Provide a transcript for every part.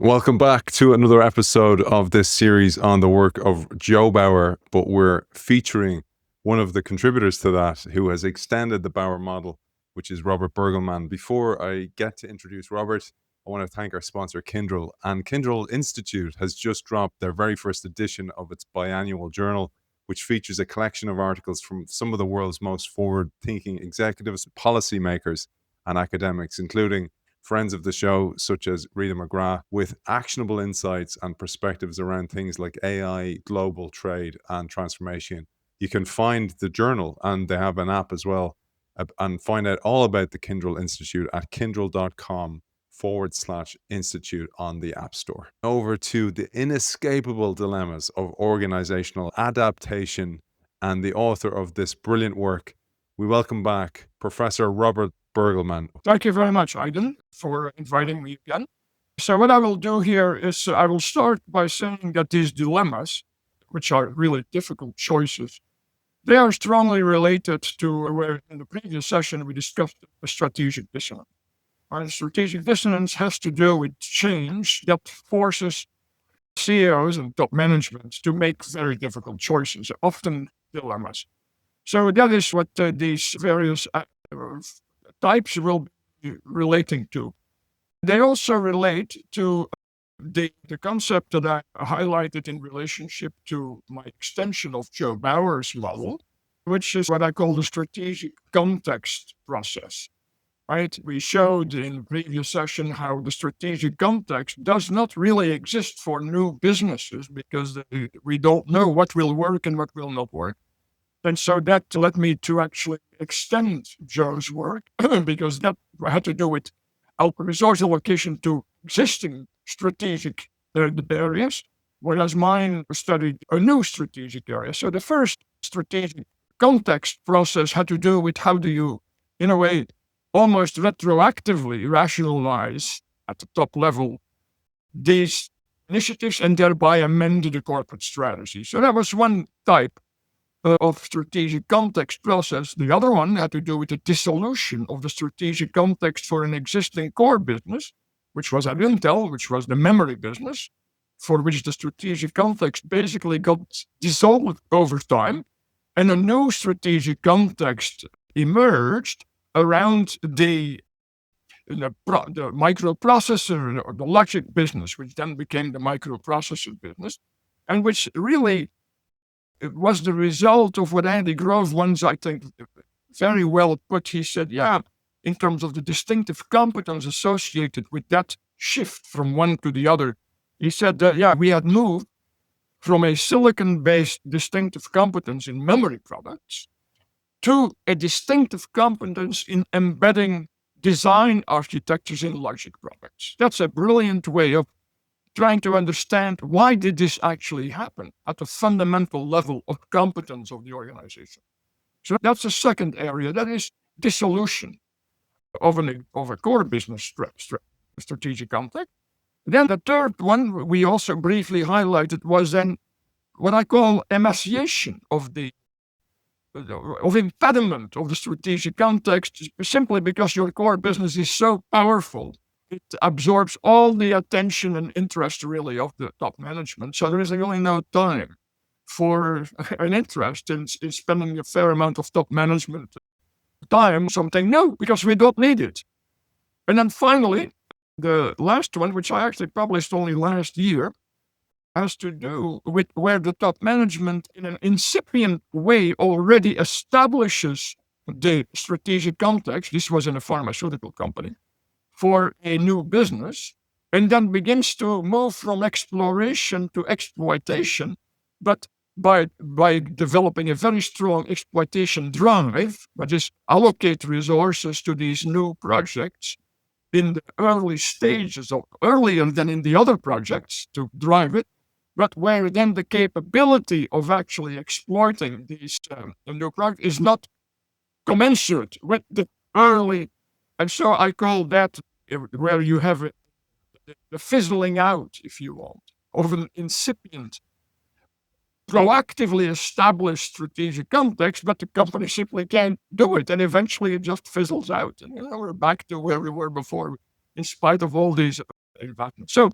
Welcome back to another episode of this series on the work of Joe Bauer, but we're featuring one of the contributors to that who has extended the Bauer model, which is Robert Burgelman. Before I get to introduce Robert, I want to thank our sponsor, Kindle. And Kindle Institute has just dropped their very first edition of its biannual journal, which features a collection of articles from some of the world's most forward-thinking executives, policymakers, and academics, including friends of the show, such as Rita McGrath, with actionable insights and perspectives around things like AI, global trade, and transformation. You can find the journal, and they have an app as well, and find out all about the Kindle Institute at kindle.com/institute on the App Store. Over to the inescapable dilemmas of organizational adaptation, and the author of this brilliant work, we welcome back Professor Robert Burgelman. Thank you very much, Aidan, for inviting me again. So what I will do here is I will start by saying that these dilemmas, which are really difficult choices, they are strongly related to where in the previous session we discussed a strategic dissonance. And strategic dissonance has to do with change that forces CEOs and top management to make very difficult choices, often dilemmas. So that is what these various types will be relating to. They also relate to the concept that I highlighted in relationship to my extension of Joe Bauer's model, which is what I call the strategic context process. Right? We showed in the previous session how the strategic context does not really exist for new businesses because we don't know what will work and what will not work. And so that led me to actually extend Joe's work because that had to do with resource allocation to existing strategic areas, whereas mine studied a new strategic area. So the first strategic context process had to do with how do you, in a way, almost retroactively rationalize at the top level these initiatives and thereby amend the corporate strategy. So that was one type of strategic context process. The other one had to do with the dissolution of the strategic context for an existing core business, which was at Intel, which was the memory business, for which the strategic context basically got dissolved over time, and a new strategic context emerged around the microprocessor or the logic business, which then became the microprocessor business, and which really it was the result of what Andy Grove once, I think, very well put. He said, in terms of the distinctive competence associated with that shift from one to the other, he said that, we had moved from a silicon-based distinctive competence in memory products to a distinctive competence in embedding design architectures in logic products. That's a brilliant way of trying to understand why did this actually happen at the fundamental level of competence of the organization. So that's the second area, that is dissolution of a core business strategic context. Then the third one we also briefly highlighted was then what I call emaciation of impediment of the strategic context, simply because your core business is so powerful. It absorbs all the attention and interest really of the top management. So there is really no time for an interest in spending a fair amount of top management time something new, because we don't need it. And then finally, the last one, which I actually published only last year, has to do with where the top management in an incipient way already establishes the strategic context. This was in a pharmaceutical company for a new business, and then begins to move from exploration to exploitation, but by developing a very strong exploitation drive, that is, allocate resources to these new projects in the early stages, or earlier than in the other projects to drive it, but where then the capability of actually exploiting these new projects is not commensurate with the early. And so I call that where you have the fizzling out, if you want, of an incipient, proactively established strategic context, but the company simply can't do it. And eventually it just fizzles out. And we're back to where we were before, in spite of all these investments. So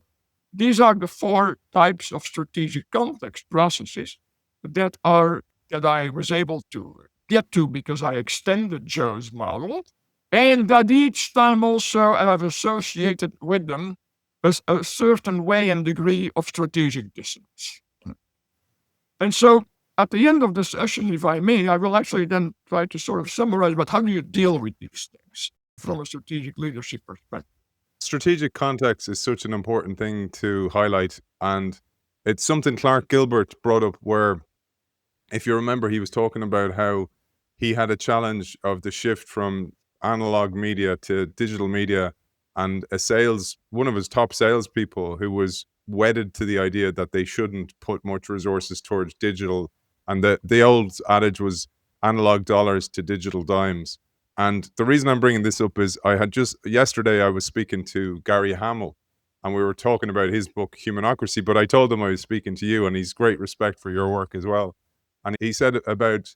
these are the 4 types of strategic context processes that I was able to get to because I extended Joe's model, and that each time also have associated with them a certain way and degree of strategic dissonance. And so at the end of the session, if I may, I will actually then try to sort of summarize, but how do you deal with these things from a strategic leadership perspective? Strategic context is such an important thing to highlight. And it's something Clark Gilbert brought up where, if you remember, he was talking about how he had a challenge of the shift from analog media to digital media, and one of his top salespeople who was wedded to the idea that they shouldn't put much resources towards digital, and the old adage was analog dollars to digital dimes. And the reason I'm bringing this up is yesterday I was speaking to Gary Hamel, and we were talking about his book Humanocracy, but I told him I was speaking to you, and he's great respect for your work as well. And he said about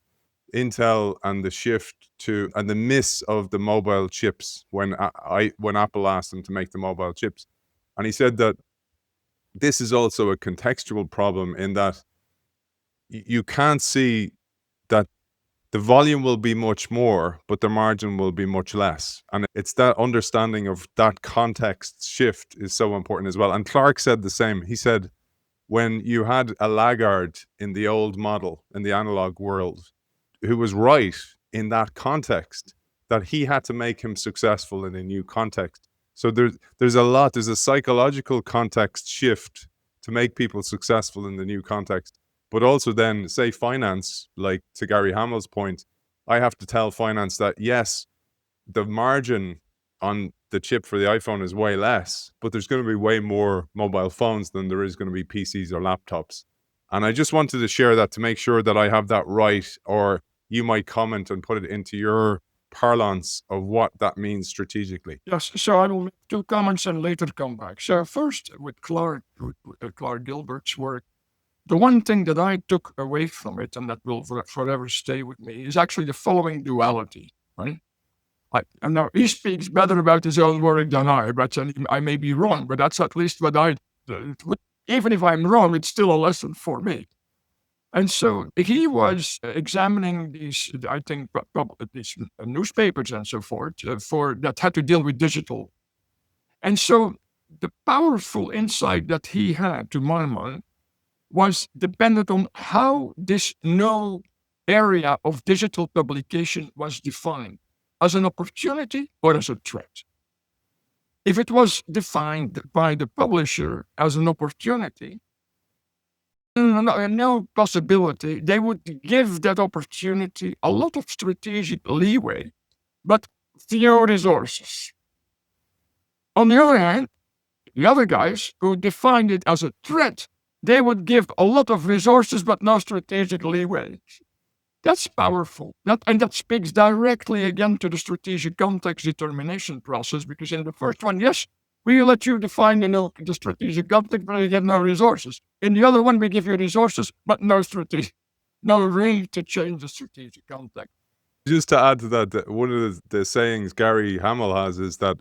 Intel and the shift to and the miss of the mobile chips when Apple asked them to make the mobile chips. And he said that this is also a contextual problem in that you can't see that the volume will be much more, but the margin will be much less. And it's that understanding of that context shift is so important as well. And Clark said the same. He said, when you had a laggard in the old model, in the analog world, who was right in that context, that he had to make him successful in a new context. So there's a psychological context shift to make people successful in the new context. But also then, say finance, like to Gary Hamel's point, I have to tell finance that yes, the margin on the chip for the iPhone is way less, but there's going to be way more mobile phones than there is going to be PCs or laptops. And I just wanted to share that to make sure that I have that right, or you might comment and put it into your parlance of what that means strategically. Yes, so I will make 2 comments and later come back. So first, with Clark Gilbert's work, the one thing that I took away from it and that will forever stay with me is actually the following duality, right? And now he speaks better about his own work than I, but I may be wrong, but that's at least what even if I'm wrong, it's still a lesson for me. And so he was examining these, I think, these newspapers and so forth that had to deal with digital. And so the powerful insight that he had, to my mind, was dependent on how this new area of digital publication was defined, as an opportunity or as a threat. If it was defined by the publisher as an opportunity, no possibility, they would give that opportunity a lot of strategic leeway, but few resources. On the other hand, the other guys who defined it as a threat, they would give a lot of resources but no strategic leeway. That's powerful. That speaks directly again to the strategic context determination process, because in the first one, yes, we let you define the strategic context, but you get no resources. In the other one, we give you resources, but no room to change the strategic context. Just to add to that, one of the sayings Gary Hamel has is that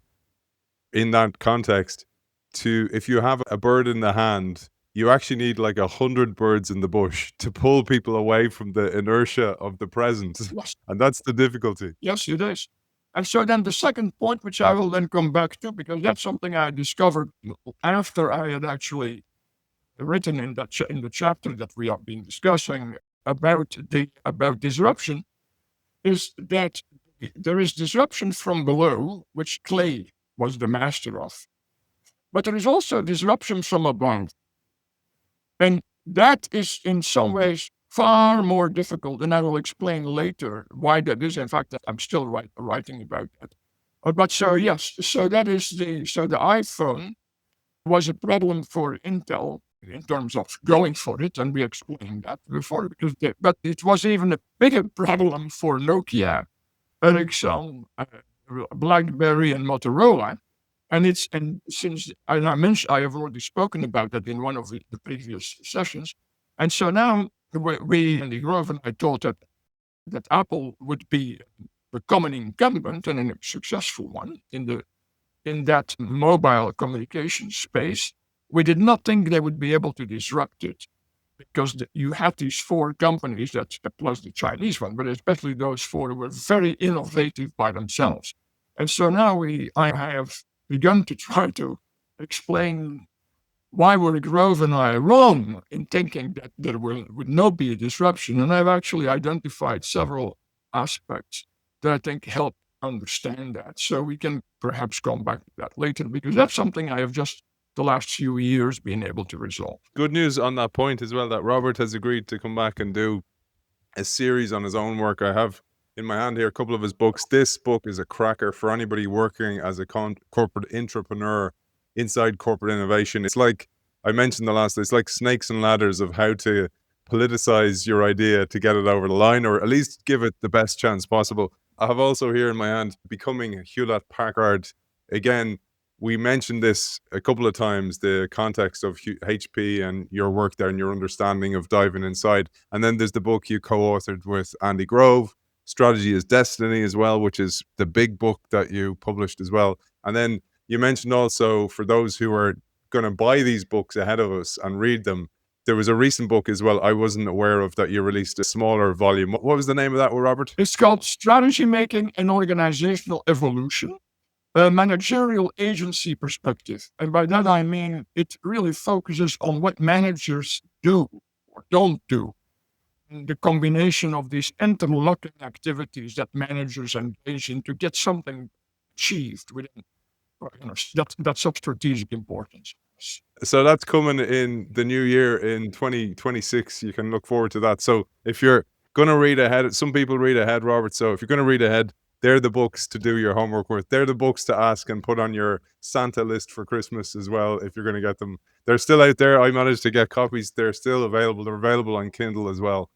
in that context, if you have a bird in the hand, you actually need like 100 birds in the bush to pull people away from the inertia of the present. Yes. And that's the difficulty. Yes, it is. And so then the second point, which I will then come back to, because that's something I discovered after I had actually written in the chapter that we have been discussing about disruption, is that there is disruption from below, which Clay was the master of. But there is also disruption from above. And that is in some ways far more difficult, and I will explain later why that is. In fact, I'm still writing about that. But so yes, so the iPhone was a problem for Intel in terms of going for it, and we explained that before. But it was even a bigger problem for Nokia, Ericsson, BlackBerry, and Motorola. And since I have already spoken about that in one of the previous sessions. And so now we in the Grove and I thought that Apple would be the common incumbent and a successful one in that mobile communication space. we did not think they would be able to disrupt it because you had these 4 companies, that plus the Chinese one, but especially those 4 were very innovative by themselves. And so now I have begun to try to explain why were Grove and I wrong in thinking that there would not be a disruption. And I've actually identified several aspects that I think help understand that. So we can perhaps come back to that later, because that's something I have just the last few years been able to resolve. Good news on that point as well, that Robert has agreed to come back and do a series on his own work. I have in my hand here a couple of his books. This book is a cracker for anybody working as a corporate entrepreneur inside corporate innovation. It's like I mentioned it's like snakes and ladders of how to politicize your idea to get it over the line, or at least give it the best chance possible. I have also here in my hand Becoming Hewlett Packard. Again, we mentioned this a couple of times, the context of HP and your work there and your understanding of diving inside. And then there's the book you co-authored with Andy Grove, Strategy is Destiny as well, which is the big book that you published as well. And then you mentioned also, for those who are going to buy these books ahead of us and read them, there was a recent book as well I wasn't aware of that you released, a smaller volume. What was the name of that, Robert? It's called Strategy Making and Organizational Evolution, a managerial agency perspective. And by that I mean it really focuses on what managers do or don't do. And the combination of these interlocking activities that managers engage in to get something achieved within that's of strategic importance. So that's coming in the new year in 2026. You can look forward to that. So if you're going to read ahead, some people read ahead, Robert. So if you're going to read ahead, they're the books to do your homework with. They're the books to ask and put on your Santa list for Christmas as well, if you're going to get them. They're still out there. I managed to get copies. They're still available. They're available on Kindle as well.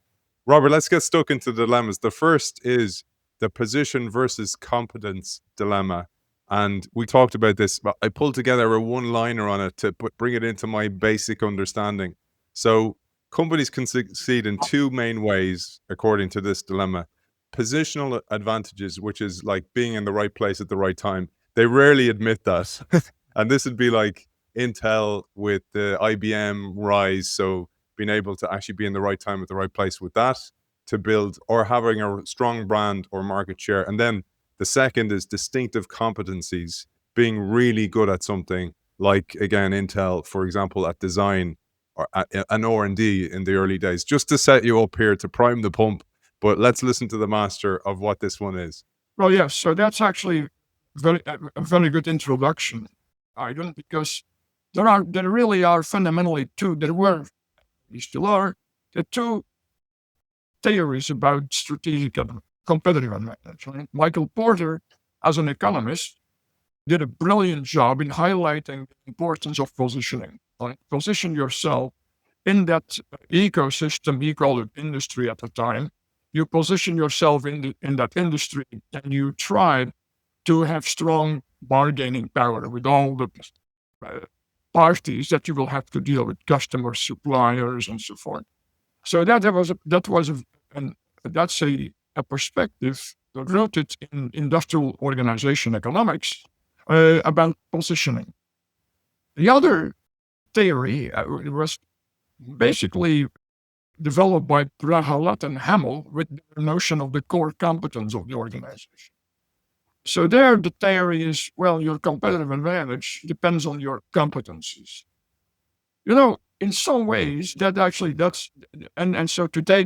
Robert, let's get stuck into dilemmas. The first is the position versus competence dilemma. And we talked about this, but I pulled together a one-liner on it to bring it into my basic understanding. So companies can succeed in 2 main ways, according to this dilemma. Positional advantages, which is like being in the right place at the right time. They rarely admit that. And this would be like Intel with the IBM rise. So being able to actually be in the right time at the right place with that to build, or having a strong brand or market share. And then the second is distinctive competencies, being really good at something, like, again, Intel, for example, at design or at an R&D in the early days, just to set you up here to prime the pump. But let's listen to the master of what this one is. Well, yes, so that's actually a very good introduction, Aidan, because there really are fundamentally there still are, the 2 theories about strategic and competitive advantage. Right? Michael Porter, as an economist, did a brilliant job in highlighting the importance of positioning. Right? Position yourself in that ecosystem. He called it industry at the time. You position yourself in that industry, and you try to have strong bargaining power with all the parties that you will have to deal with, customers, suppliers, and so forth. So that's a perspective rooted in industrial organization economics about positioning. The other theory was basically developed by Prahalat and Hamel with the notion of the core competence of the organization. So there the theory is, well, your competitive advantage depends on your competencies. In some ways and so today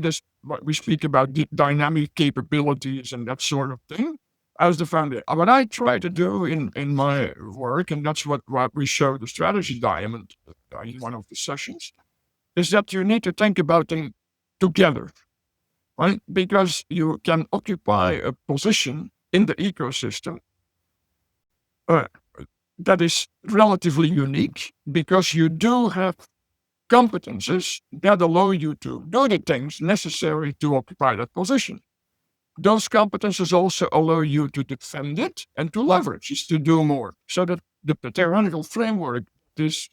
we speak about the dynamic capabilities and that sort of thing as the foundation. What I try to do in my work, and that's what we show the strategy diamond in one of the sessions, is that you need to think about them together, right? Because you can occupy a position in the ecosystem that is relatively unique, because you do have competences that allow you to do the things necessary to occupy that position. Those competences also allow you to defend it and to leverage it, to do more. So that the theoretical framework is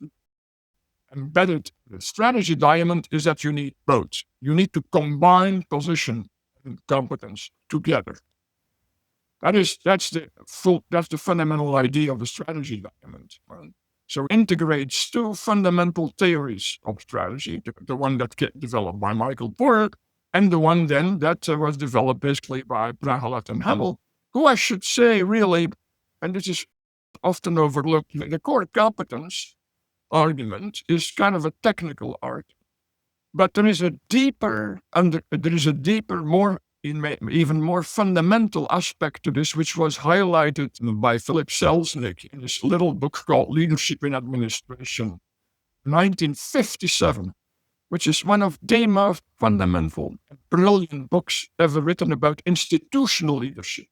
embedded in the strategy diamond is that you need both. You need to combine position and competence together. That's the fundamental idea of the strategy diamond. Right? So integrates two fundamental theories of strategy, the one that get developed by Michael Porter and the one then that was developed basically by Brahelat and Hamel, who I should say really, and this is often overlooked, the core competence argument is kind of a technical argument. But there is a deeper, more, even more fundamental aspect to this, which was highlighted by Philip Selznick in his little book called Leadership in Administration, 1957, which is one of the most fundamental, brilliant books ever written about institutional leadership.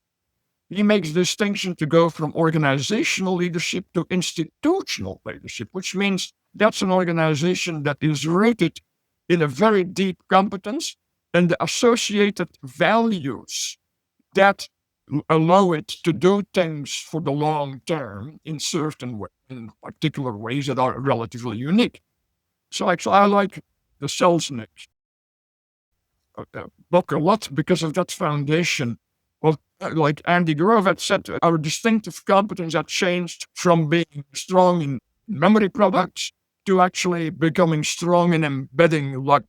He makes the distinction to go from organizational leadership to institutional leadership, which means that's an organization that is rooted in a very deep competence and the associated values that allow it to do things for the long term in certain ways, in particular ways that are relatively unique. So actually, I like the Selznick book a lot because of that foundation. Well, like Andy Grove had said, our distinctive competence had changed from being strong in memory products to actually becoming strong in embedding like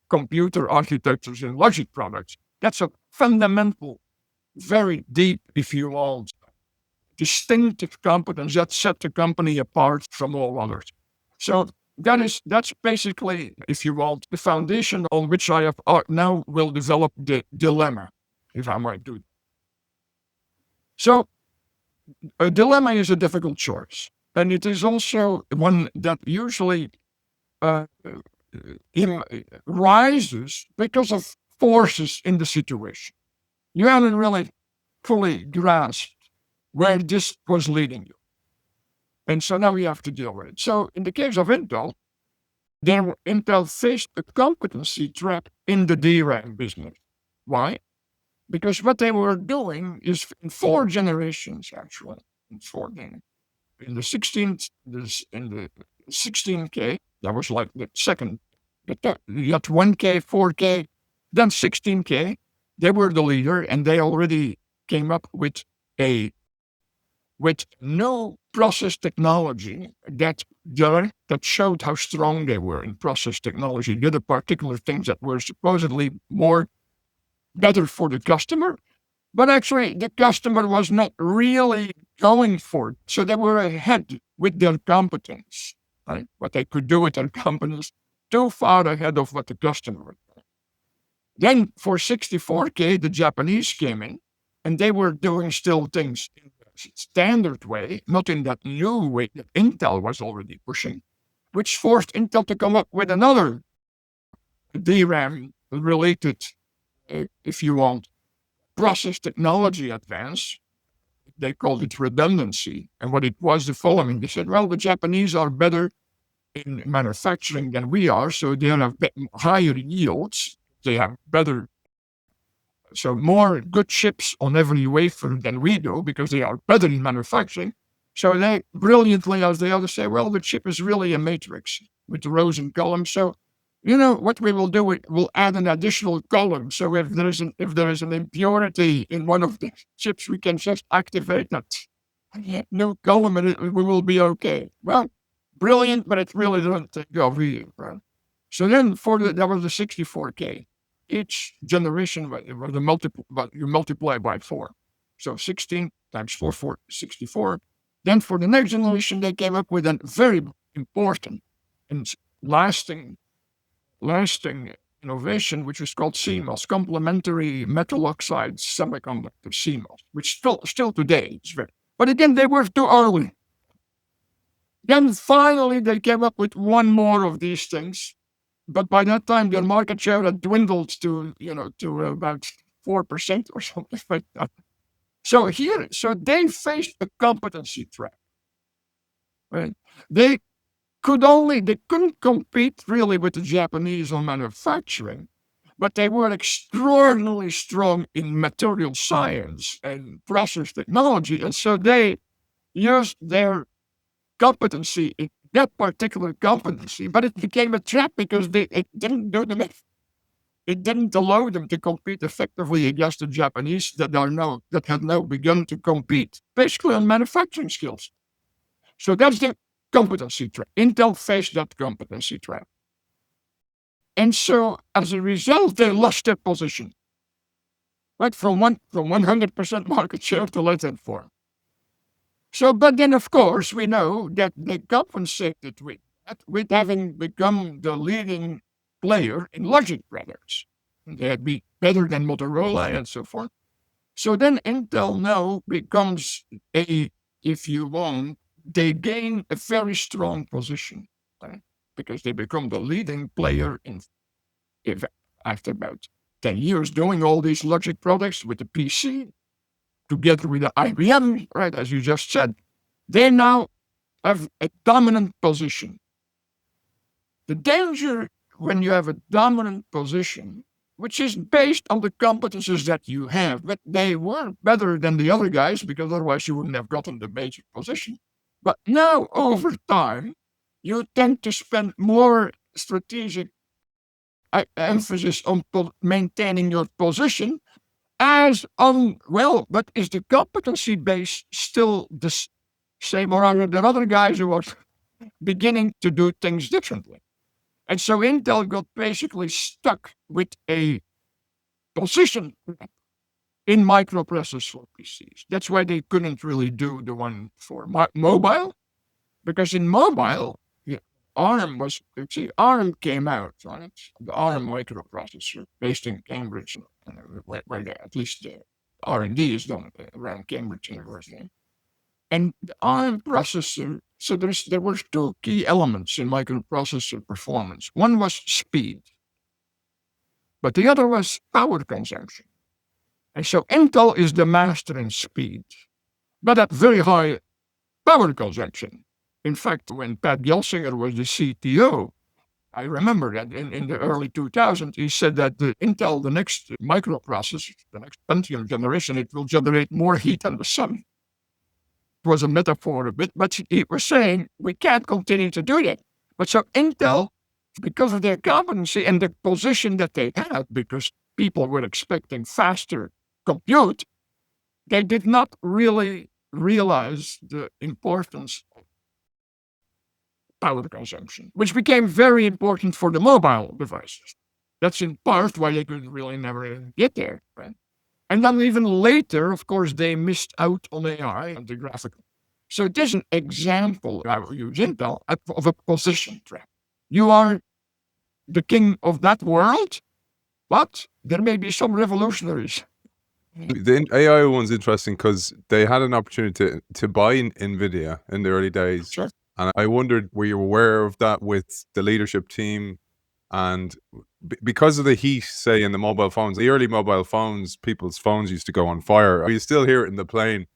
computer architectures in logic products. That's a fundamental, very deep, if you want, distinctive competence that set the company apart from all others. So that's basically, if you want, the foundation on which I have now will develop the dilemma, if I might do it. So a dilemma is a difficult choice. And it is also one that usually rises because of forces in the situation. You haven't really fully grasped where this was leading you. And so now we have to deal with it. So in the case of Intel, Intel faced a competency trap in the DRAM business. Why? Because what they were doing is in 4 generations, actually, in the 16K, that was like the second, you got 1K, 4K, then 16K. They were the leader, and they already came up with no process technology that showed how strong they were in process technology. Did a particular things that were supposedly better for the customer, but actually the customer was not really going for it. So they were ahead with their competence, right? What they could do with their competence, too far ahead of what the customer was doing. Then for 64K, the Japanese came in, and they were doing still things in the standard way, not in that new way that Intel was already pushing, which forced Intel to come up with another DRAM-related, if you want, process technology advance. They called it redundancy. And what it was the following. They said, well, the Japanese are better in manufacturing than we are, so they have higher yields. They have more good chips on every wafer than we do because they are better in manufacturing. So they brilliantly, as they others say, well, the chip is really a matrix with rows and columns. So, what we will do, we'll add an additional column. So if there is an impurity in one of the chips, we can just activate that new column and we will be okay. Well, brilliant, but it really doesn't take off either. Right? So then that was the 64K. Each generation was you multiply by 4. So 16 times 4, 64. Then for the next generation, they came up with a very important and lasting innovation, which was called CMOS, complementary metal oxide semiconductor CMOS, which still today is very. But again, they were too early. Then finally, they came up with one more of these things. But by that time, their market share had dwindled to about 4% or something like that. So they faced a competency trap. Right? They couldn't compete really with the Japanese on manufacturing, but they were extraordinarily strong in material science and process technology. And so they used their competency in that particular competency, but it became a trap because it didn't do them. It didn't allow them to compete effectively against the Japanese that had now begun to compete basically on manufacturing skills. So that's competency trap. Intel faced that competency trap. And so, as a result, they lost their position. Right? From 100% market share to less than 4. So, but then, of course, we know that they compensated with that, with having become the leading player in logic products. They had been better than Motorola and so forth. So then Intel now becomes if you want, they gain a very strong position, right? Because they become the leading player after about 10 years doing all these logic products with the PC, together with the IBM, right, as you just said. They now have a dominant position. The danger when you have a dominant position, which is based on the competencies that you have, but they weren't better than the other guys because otherwise you wouldn't have gotten the major position. But now, over time, you tend to spend more strategic emphasis on maintaining your position as on, well, but is the competency base still the same, or are there other guys who are beginning to do things differently? And so Intel got basically stuck with a position in microprocessors for PCs. That's why they couldn't really do the one for mobile, because in mobile, ARM came out, right? The ARM microprocessor based in Cambridge, where at least the R&D is done around Cambridge University. And the ARM processor, so there were two key elements in microprocessor performance. One was speed, but the other was power consumption. And so Intel is the master in speed, but at very high power consumption. In fact, when Pat Gelsinger was the CTO, I remember that in the early 2000s, he said that the Intel, the next microprocessor, the next Pentium generation, it will generate more heat than the sun. It was a metaphor a bit, but he was saying we can't continue to do that. But so Intel, because of their competency and the position that they had, because people were expecting faster compute, they did not really realize the importance of power consumption, which became very important for the mobile devices. That's in part why they could really never get there, right? And then even later, of course, they missed out on AI and the graphical. So this is an example, I will use Intel, of a position trap. You are the king of that world, but there may be some revolutionaries. The AI one's interesting because they had an opportunity to buy NVIDIA in the early days. Sure. And I wondered, were you aware of that with the leadership team? And because of the heat, say, in the mobile phones, the early mobile phones, people's phones used to go on fire. You still hear it in the plane.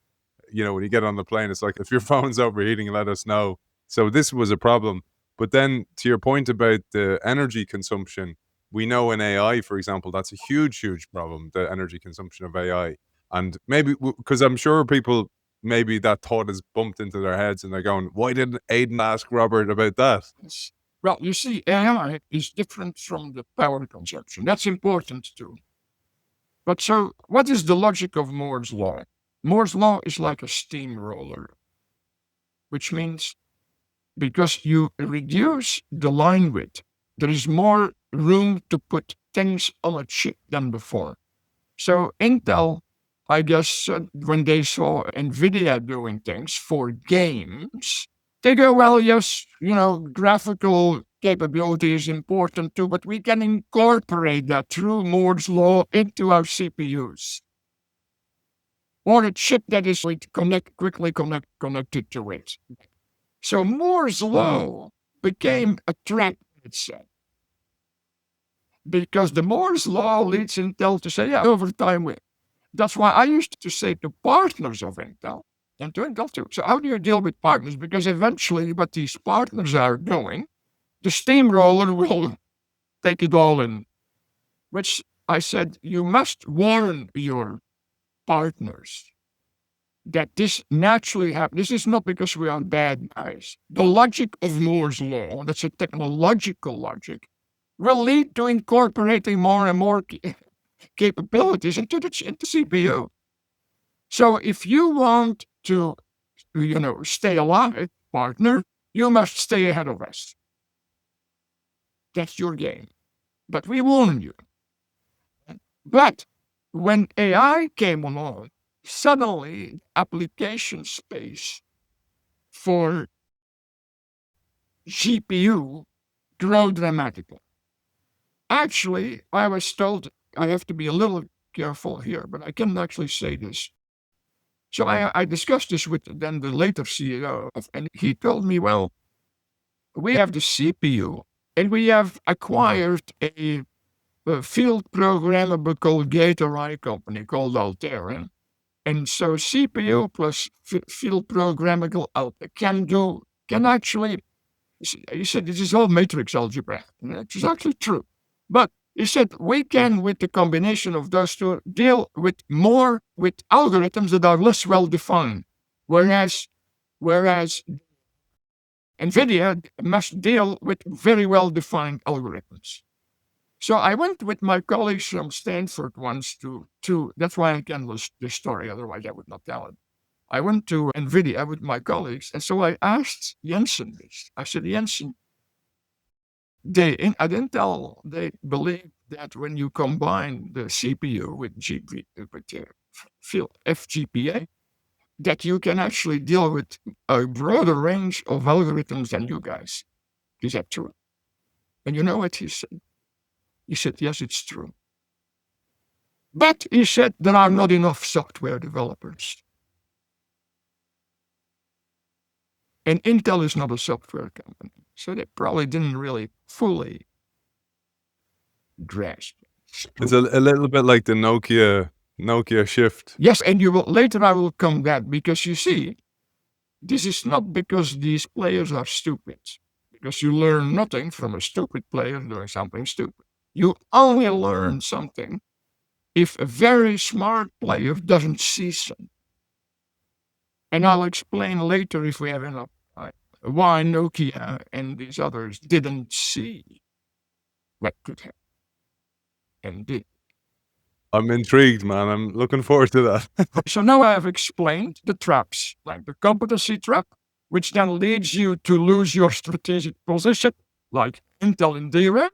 You know, when you get on the plane, it's like, if your phone's overheating, let us know. So this was a problem. But then to your point about the energy consumption, we know in AI, for example, that's a huge, huge problem, the energy consumption of AI. And maybe, because I'm sure people, maybe that thought has bumped into their heads and they're going, why didn't Aidan ask Robert about that? Well, you see, AI is different from the power consumption. That's important too. But so, what is the logic of Moore's law? Moore's law is like a steamroller, which means because you reduce the line width, there is more room to put things on a chip than before. So Intel, I guess, when they saw NVIDIA doing things for games, they go, well, yes, graphical capability is important too, but we can incorporate that through Moore's law into our CPUs. Or a chip that is quickly connected to it. So Moore's law became a trap itself. Because the Moore's law leads Intel to say, yeah, over time, that's why I used to say to partners of Intel, and to Intel too, so how do you deal with partners? Because eventually what these partners are doing, the steamroller will take it all in. Which I said, you must warn your partners that this naturally happens. This is not because we are bad guys. The logic of Moore's law, that's a technological logic, will lead to incorporating more and more capabilities into CPU. So if you want to, stay alive, partner, You must stay ahead of us. That's your game. But we warn you. But when AI came along, suddenly application space for GPU grew dramatically. Actually, I was told, I have to be a little careful here, but I can actually say this. So I discussed this with then the later CEO, and he told me, well, we have the CPU, and we have acquired a field programmable gate array company called Altera. And so CPU plus field programmable can actually, he said, this is all matrix algebra. And it's actually true. But he said, we can, with the combination of those two, deal with algorithms that are less well defined. Whereas NVIDIA must deal with very well defined algorithms. So I went with my colleagues from Stanford once to that's why I can list this story, otherwise I would not tell it. I went to NVIDIA with my colleagues, and so I asked Jensen this. I said, Jensen, at Intel, they believe that when you combine the CPU with field FGPA, that you can actually deal with a broader range of algorithms than you guys. Is that true? And you know what he said? He said, yes, it's true. But he said, there are not enough software developers. And Intel is not a software company. So they probably didn't really fully grasp it. It's a little bit like the Nokia shift. Yes, and later I will come that, because you see, this is not because these players are stupid. Because you learn nothing from a stupid player doing something stupid. You only learn something if a very smart player doesn't see something. And I'll explain later, if we have enough time, why Nokia and these others didn't see what could happen and did. I'm intrigued, man. I'm looking forward to that. So now I have explained the traps, like the competency trap, which then leads you to lose your strategic position, like Intel and DRAM,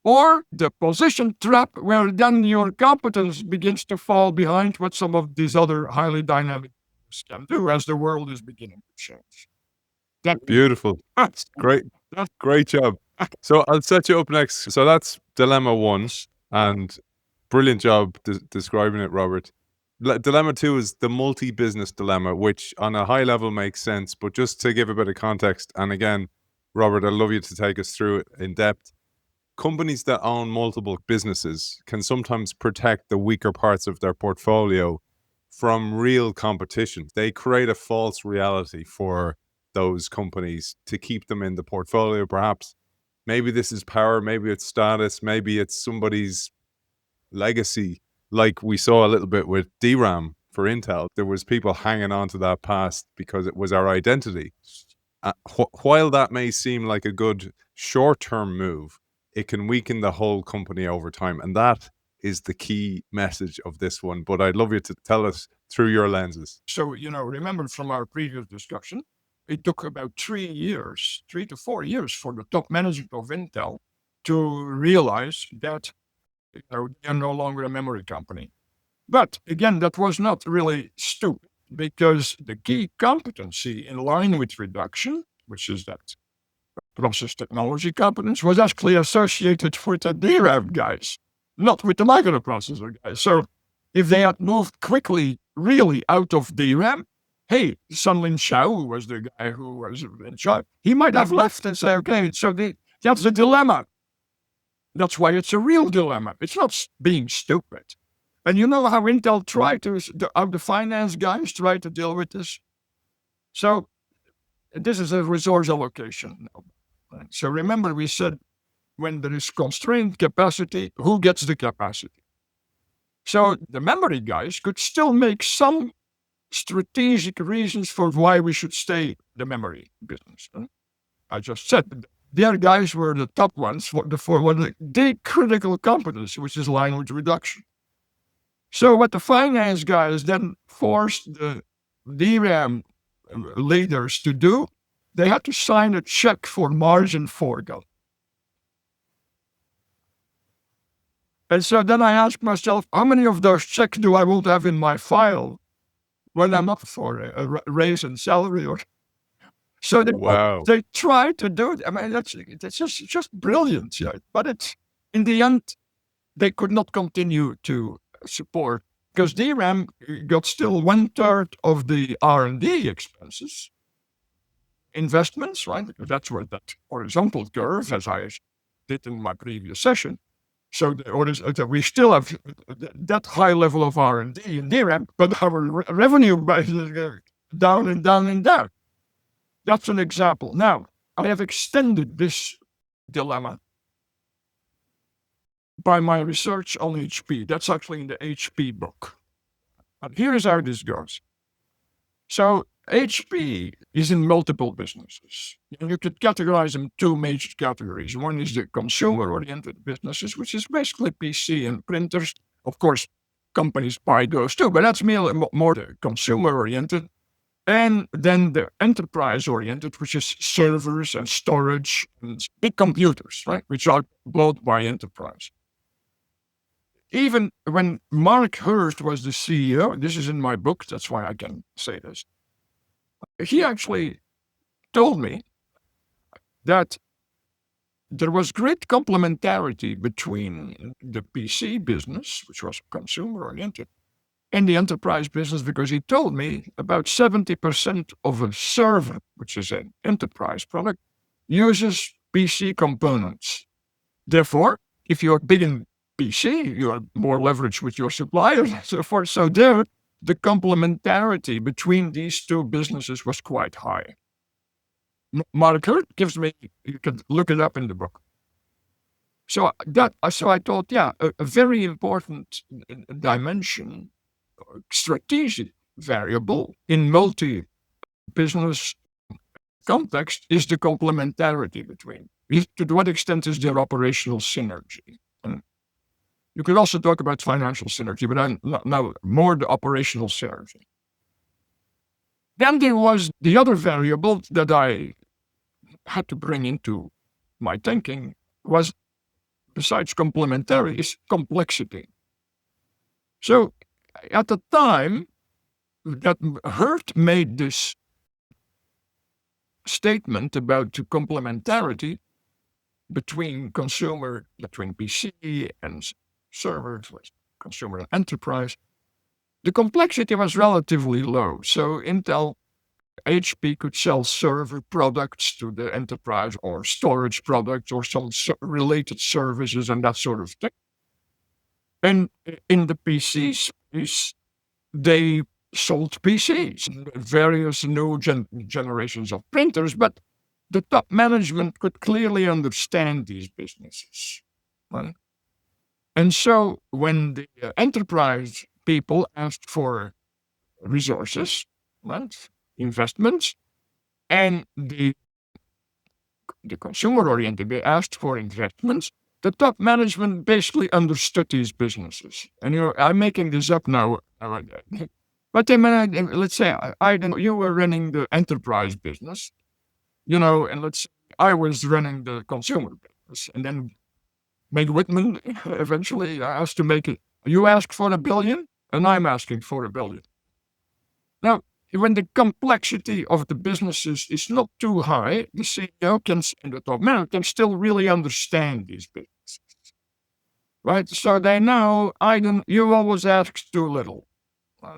or the position trap, where then your competence begins to fall behind what some of these other highly dynamic can do as the world is beginning to change. Beautiful. Great job. So I'll set you up next. So that's dilemma 1, and brilliant job describing it, Robert. Dilemma 2 is the multi-business dilemma, which on a high level makes sense, but just to give a bit of context, and again, Robert, I'd love you to take us through it in depth. Companies that own multiple businesses can sometimes protect the weaker parts of their portfolio from real competition. They create a false reality for those companies to keep them in the portfolio, perhaps. Maybe this is power, maybe it's status, maybe it's somebody's legacy, like we saw a little bit with DRAM for Intel. There was people hanging on to that past because it was our identity. While that may seem like a good short-term move, it can weaken the whole company over time. And that is the key message of this one. But I'd love you to tell us through your lenses. So, remember from our previous discussion, it took about 3 to 4 years for the top management of Intel to realize that they are no longer a memory company. But again, that was not really stupid, because the key competency in line with reduction, which is that process technology competence, was actually associated with the DRAM guys, not with the microprocessor guys. So if they had moved quickly, really out of DRAM, hey, Sunlin Xiao, who was the guy who was in charge, he might have left and say, okay, so that's the dilemma. That's why it's a real dilemma. It's not being stupid. And you know how Intel how the finance guys try to deal with this? So this is a resource allocation. So remember, we said when there is constrained capacity, who gets the capacity? So the memory guys could still make some strategic reasons for why we should stay the memory business. I just said their guys were the top ones for the critical competence, which is line with reduction. So what the finance guys then forced the DRAM leaders to do they had to sign a check for margin forego. And so then I asked myself, how many of those checks do I want to have in my file when I'm up for a raise in salary? Or so Wow. they try to do it. I mean, that's just brilliant. Yeah. But it's in the end, they could not continue to support because DRAM got still 1/3 of the R&D expenses, investments, right? Because that's where that horizontal curve, as I did in my previous session. So we still have that high level of R&D in DRAM, but our revenue base is down and down and down. That's an example. Now, I have extended this dilemma by my research on HP. That's actually in the HP book. And here's how this goes. So HP is in multiple businesses. And you could categorize them two major categories. One is the consumer-oriented businesses, which is basically PC and printers. Of course, companies buy those too, but that's more the consumer-oriented. And then the enterprise-oriented, which is servers and storage and big computers, right, which are bought by enterprise. Even when Mark Hurst was the CEO, this is in my book, that's why I can say this. He actually told me that there was great complementarity between the PC business, which was consumer-oriented, and the enterprise business, because he told me about 70% of a server, which is an enterprise product, uses PC components. Therefore, if you're big in PC, you have more leverage with your suppliers and so forth. So there, the complementarity between these two businesses was quite high. Mark Hurt gives me, you can look it up in the book. So I thought, yeah, a very important dimension, strategic variable in multi-business context is the complementarity between. To what extent is there operational synergy? And you could also talk about financial synergy, but now more the operational synergy. Then there was the other variable that I had to bring into my thinking was, besides complementary, is complexity. So at the time that Hurt made this statement about the complementarity between PC and servers, consumer and enterprise, the complexity was relatively low. So Intel, HP could sell server products to the enterprise or storage products or some related services and that sort of thing. And in the PC space, they sold PCs, various new generations of printers, but the top management could clearly understand these businesses. Right? And so when the enterprise people asked for resources, right, investments, and the consumer-oriented, they asked for investments, the top management basically understood these businesses. And I'm making this up now. But let's say you were running the enterprise business, and let's say I was running the consumer business. And then Meg Whitman eventually asked to make it. You ask for $1 billion, and I'm asking for $1 billion. Now, when the complexity of the businesses is not too high, the CEO and the top manager can still really understand these businesses. Right? So they know, you always ask too little.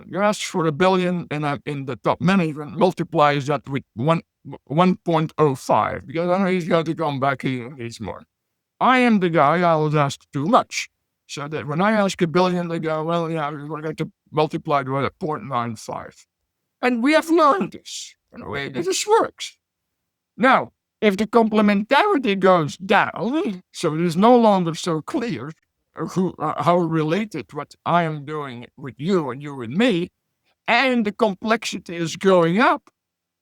You ask for $1 billion, and I'm in the top management multiplies that with 1.05, because I know he's going to come back, he needs more. I am the guy, I always ask too much. So that when I ask $1 billion, they go, well, yeah, we're going to multiply it with 0.95. And we have learned this. In a way, this works. Now, if the complementarity goes down, so it is no longer so clear how related what I am doing with you and you and me, and the complexity is going up,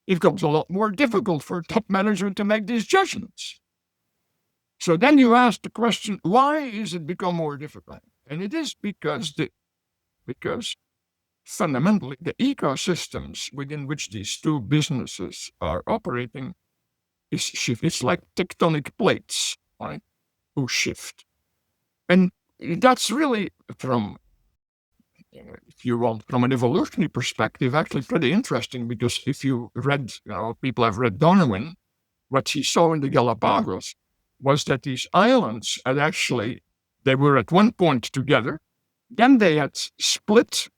it becomes a lot more difficult for top management to make these judgments. So then you ask the question, why is it become more difficult? And it is because fundamentally the ecosystems within which these two businesses are operating is shift. It's like tectonic plates, right, who shift. And that's really from, if you want, from an evolutionary perspective, actually pretty interesting, because if you read, people have read Darwin, what he saw in the Galapagos was that these islands had actually, they were at one point together, then they had split,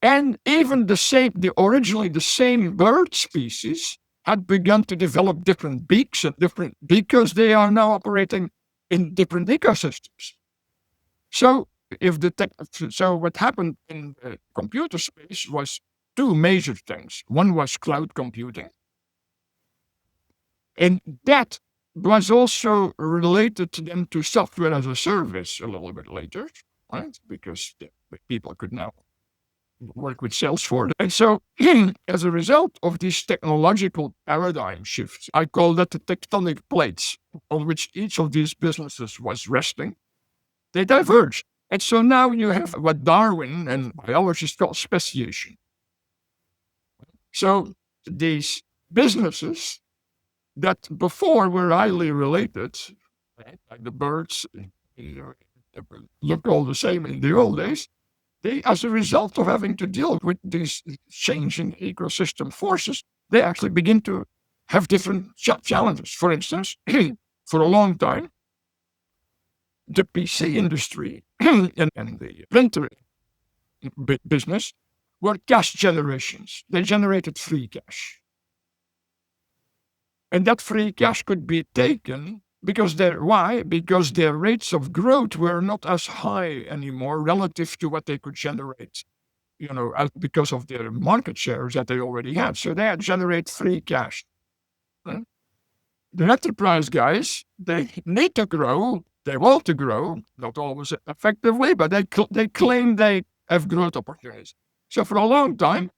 and even originally the same bird species had begun to develop different beaks and because they are now operating in different ecosystems. So what happened in the computer space was two major things. One was cloud computing, and that was also related then to software as a service a little bit later, right? Because people could now work with Salesforce. And so as a result of these technological paradigm shifts, I call that the tectonic plates on which each of these businesses was resting, they diverge. And so now you have what Darwin and biologists call speciation. So these businesses that before were highly related, right, like the birds, they look all the same in the old days, they, as a result of having to deal with these changing ecosystem forces, they actually begin to have different challenges. For instance, for a long time, the PC industry and the printer business were cash generations. They generated free cash. And that free cash could be taken because why? Because their rates of growth were not as high anymore relative to what they could generate, because of their market shares that they already had. So they had generate free cash. Right? The enterprise guys, they need to grow. They want to grow, not always effectively, but they claim they have growth opportunities. So for a long time,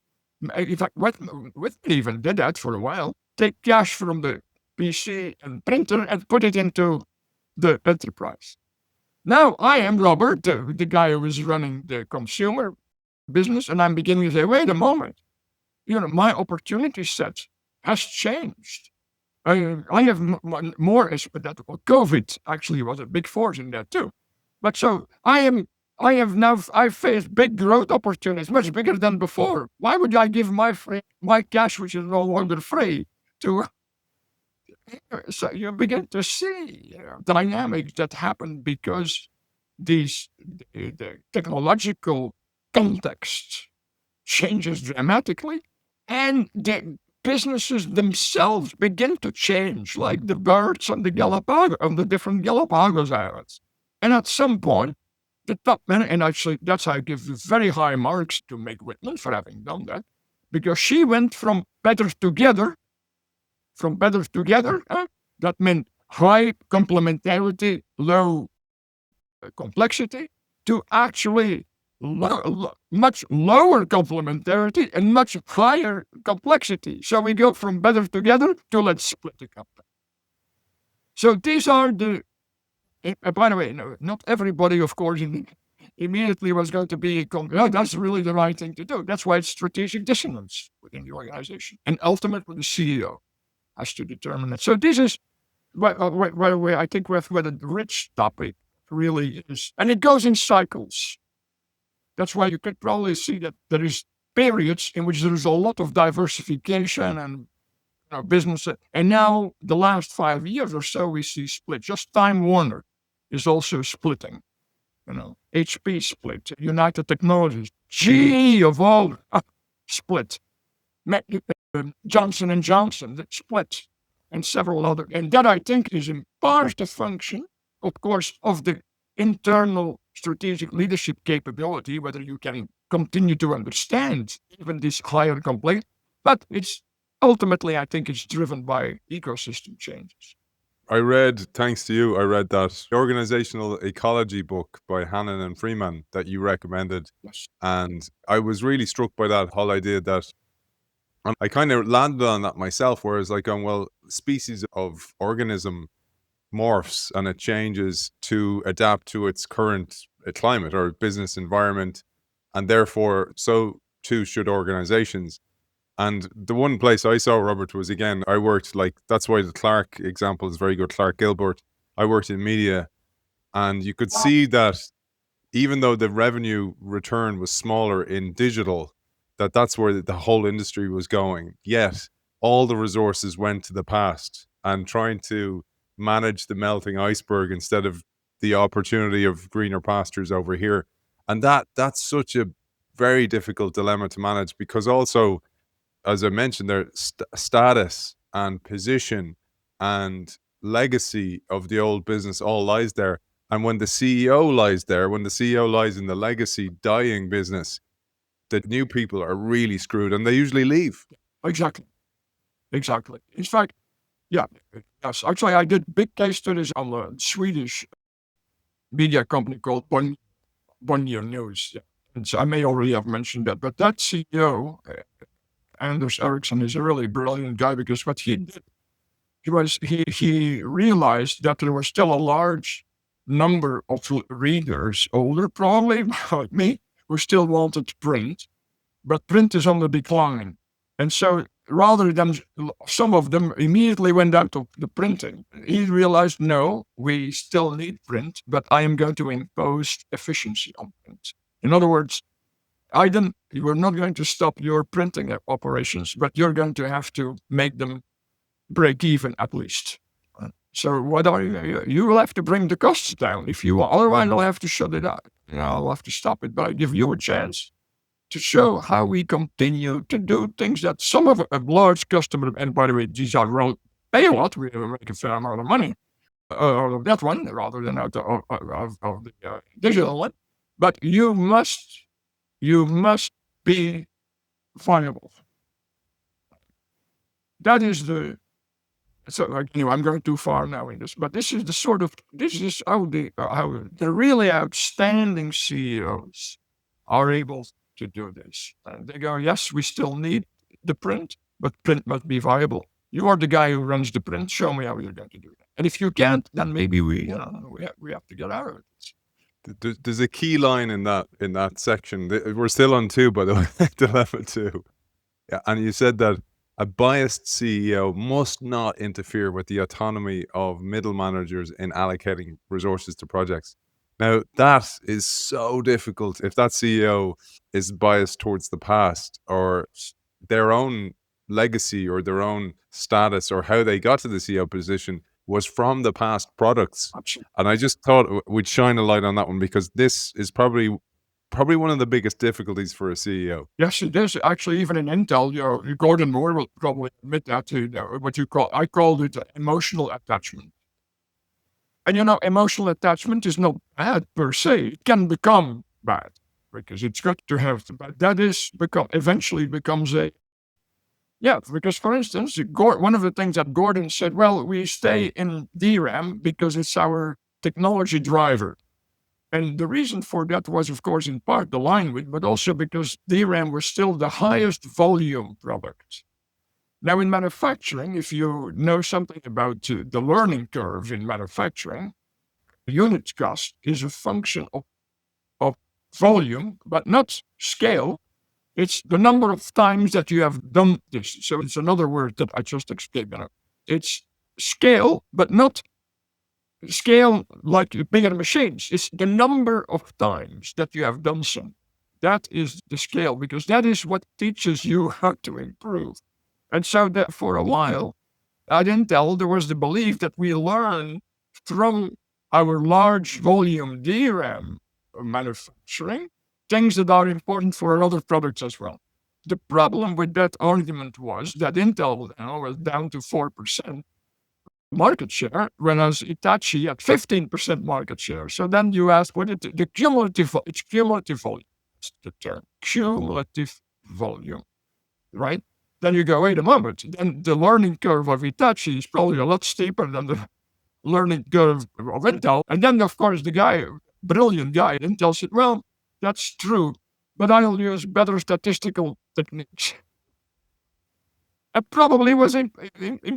in fact, Whitman even did that for a while, take cash from the PC and printer and put it into the enterprise. Now I am Robert, the guy who is running the consumer business, and I'm beginning to say, wait a moment, my opportunity set has changed. I have more, but that COVID actually was a big force in that too. But so I face big growth opportunities, much bigger than before. Why would I give my cash, which is no longer free, to? So you begin to see dynamics that happen because the technological context changes dramatically, and the businesses themselves begin to change, like the birds on the different Galapagos islands. And at some point, the top man, and actually that's how I give very high marks to Meg Whitman for having done that, because she went from better together, that meant high complementarity, low complexity, to actually much lower complementarity and much higher complexity. So we go from better together to let's split the company. So these are by the way, no, not everybody, of course, immediately was going to be, that's really the right thing to do. That's why it's strategic dissonance within the organization. And ultimately, the CEO has to determine it. So this is, by the way, I think what a rich topic really is. And it goes in cycles. That's why you could probably see that there is periods in which there is a lot of diversification and business. And now the last 5 years or so, we see split. Just Time Warner is also splitting. HP split, United Technologies, GE of all split, Johnson and Johnson split, and several other. And that I think is in part a function, of course, of the internal strategic leadership capability, whether you can continue to understand even this higher complexity, but it's ultimately, I think it's driven by ecosystem changes. Thanks to you, I read that organizational ecology book by Hannon and Freeman that you recommended. Yes. And I was really struck by that whole idea that, and I kind of landed on that myself, whereas like, species of organism morphs and it changes to adapt to its current climate or business environment. And therefore, so too should organizations. And the one place I saw Robert was, again, I worked, like, that's why the Clark example is very good. Clark Gilbert. I worked in media, and you could see that even though the revenue return was smaller in digital, that's where the whole industry was going. Yet all the resources went to the past and trying to manage the melting iceberg instead of the opportunity of greener pastures over here. And that's such a very difficult dilemma to manage, because also, as I mentioned, their status and position and legacy of the old business all lies there. And when the CEO lies there, when the CEO lies in the legacy dying business, the new people are really screwed, and they usually leave. Exactly. In fact, yeah, yes. Actually, I did big case studies on the Swedish media company called Bonnier News. Yeah. And so I may already have mentioned that, but that CEO, Anders Ericsson, is a really brilliant guy, because what he did, he realized that there was still a large number of readers, older probably like me, who still wanted print, but print is on the decline. And so rather than some of them immediately went out of the printing, he realized, no, we still need print, but I am going to impose efficiency on print. In other words, Aidan, you are not going to stop your printing operations, but you're going to have to make them break even at least. So what are you will have to bring the costs down if you want. Otherwise, I'll have to shut it out. I'll have to stop it, but I give you a chance to show how we continue to do things that some of a large customer, and by the way, these are well pay a lot. We make a fair amount of money out of that one rather than out of the digital one. But you must be viable. That is the. So anyway, I'm going too far now in this, but this is how the really outstanding CEOs are able to do this. And they go, yes, we still need the print, but print must be viable. You are the guy who runs the print. Show me how you're going to do that. And if you can't, then maybe we have to get out of it. There's a key line in that section. We're still on 2, by the way, dilemma 2. Yeah, and you said that a biased CEO must not interfere with the autonomy of middle managers in allocating resources to projects. Now, that is so difficult if that CEO is biased towards the past, or their own legacy, or their own status, or how they got to the CEO position was from the past products. And I just thought we'd shine a light on that one, because this is probably one of the biggest difficulties for a CEO. Yes, it is. Actually, even in Intel, Gordon Moore will probably admit that to I called it emotional attachment. And emotional attachment is not bad per se. It can become bad because it's got to have, but that eventually becomes because for instance, one of the things that Gordon said, well, we stay in DRAM because it's our technology driver. And the reason for that was, of course, in part the line width, but also because DRAM was still the highest volume product. Now, in manufacturing, if you know something about the learning curve in manufacturing, unit cost is a function of volume, but not scale. It's the number of times that you have done this. So it's another word that I just escaped. It's scale, but not scale like bigger machines. It's the number of times that you have done something. That is the scale, because that is what teaches you how to improve. And so that for a while, at Intel, there was the belief that we learn from our large volume DRAM manufacturing things that are important for other products as well. The problem with that argument was that Intel was down to 4% market share, whereas Hitachi had 15% market share. So then you ask, what is the cumulative? It's cumulative volume. That's the term, cumulative volume, right? Then you go, wait a moment. Then the learning curve of Hitachi is probably a lot steeper than the learning curve of Intel. And then, of course, brilliant guy at Intel said, well, that's true, but I'll use better statistical techniques. It probably was in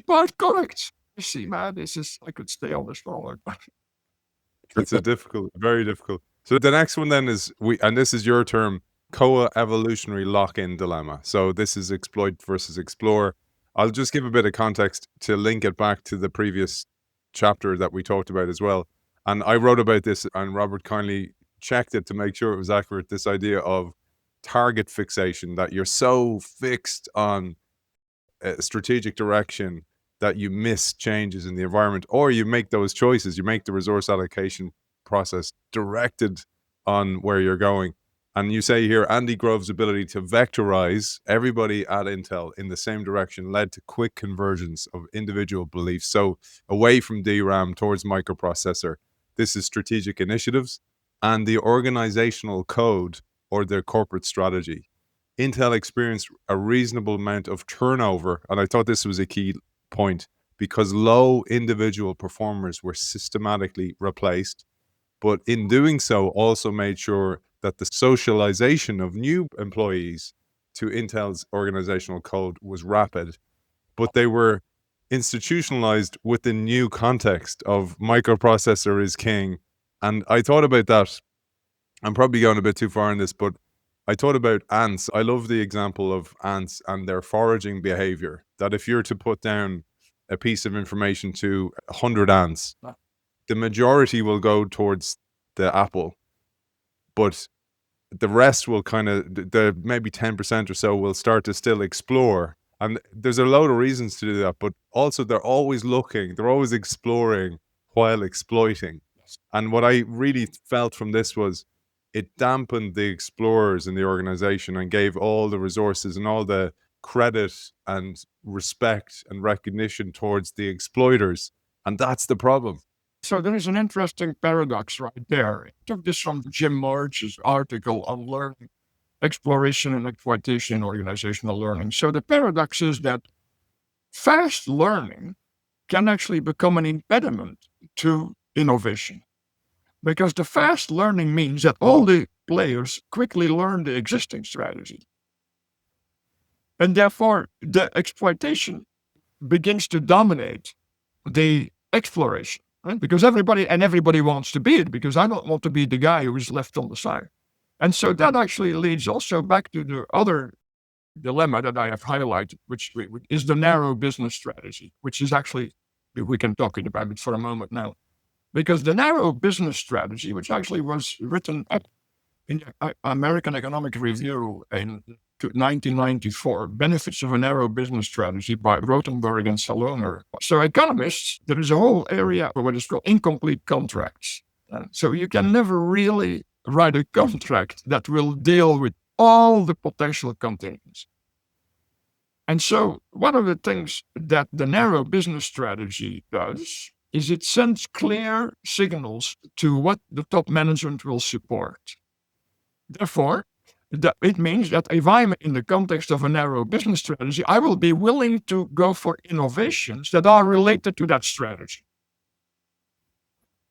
part correct. You see, man, I could stay on this for a long time. It's very difficult. So the next one then is and this is your term, co-evolutionary lock-in dilemma. So this is exploit versus explore. I'll just give a bit of context to link it back to the previous chapter that we talked about as well. And I wrote about this, and Robert kindly checked it to make sure it was accurate. This idea of target fixation, that you're so fixed on a strategic direction that you miss changes in the environment, or you make those choices, you make the resource allocation process directed on where you're going. And you say here, Andy Grove's ability to vectorize everybody at Intel in the same direction led to quick convergence of individual beliefs. So away from DRAM towards microprocessor. This is strategic initiatives and the organizational code or their corporate strategy. Intel experienced a reasonable amount of turnover, and I thought this was a key point, because low individual performers were systematically replaced, but in doing so also made sure that the socialization of new employees to Intel's organizational code was rapid, but they were institutionalized with the new context of microprocessor is king. And I thought about that. I'm probably going a bit too far in this, but I thought about ants. I love the example of ants and their foraging behavior. That if you're to put down a piece of information to 100 ants, the majority will go towards the apple, but the rest will kind of, the maybe 10% or so will start to still explore. And there's a load of reasons to do that, but also they're always looking, they're always exploring while exploiting. And what I really felt from this was it dampened the explorers in the organization and gave all the resources and all the credit and respect and recognition towards the exploiters. And that's the problem. So there is an interesting paradox right there. I took this from Jim March's article on learning, exploration and exploitation in organizational learning. So the paradox is that fast learning can actually become an impediment to innovation. Because the fast learning means that all the players quickly learn the existing strategy. And therefore, the exploitation begins to dominate the exploration. Right? Because everybody wants to be it, because I don't want to be the guy who is left on the side. And so that actually leads also back to the other dilemma that I have highlighted, which is the narrow business strategy, which is actually, we can talk about it for a moment now. Because the narrow business strategy, which actually was written up in the American Economic Review in 1994, Benefits of a Narrow Business Strategy by Rothenberg and Saloner. So economists, there is a whole area for what is called incomplete contracts. So you can never really write a contract that will deal with all the potential contingencies. And so one of the things that the narrow business strategy does is it sends clear signals to what the top management will support. Therefore, it means that if I'm in the context of a narrow business strategy, I will be willing to go for innovations that are related to that strategy.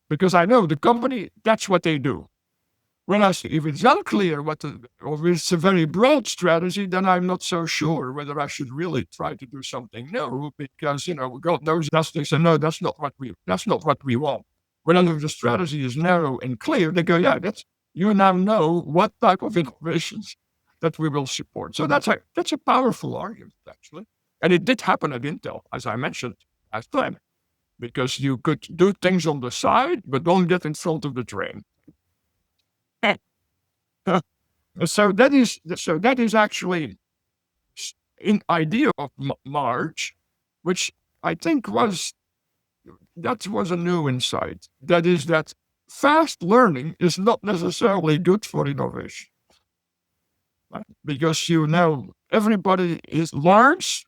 Because I know the company, that's what they do. Whereas if it's unclear or it's a very broad strategy, then I'm not so sure whether I should really try to do something new, because, God knows they say, no, that's not what we want. Whenever the strategy is narrow and clear, they go, yeah, you now know what type of innovations that we will support. So that's a powerful argument, actually. And it did happen at Intel, as I mentioned last time, because you could do things on the side, but don't get in front of the train. So that is actually an idea of March, which I think was a new insight. That is that fast learning is not necessarily good for innovation, right? Because everybody learns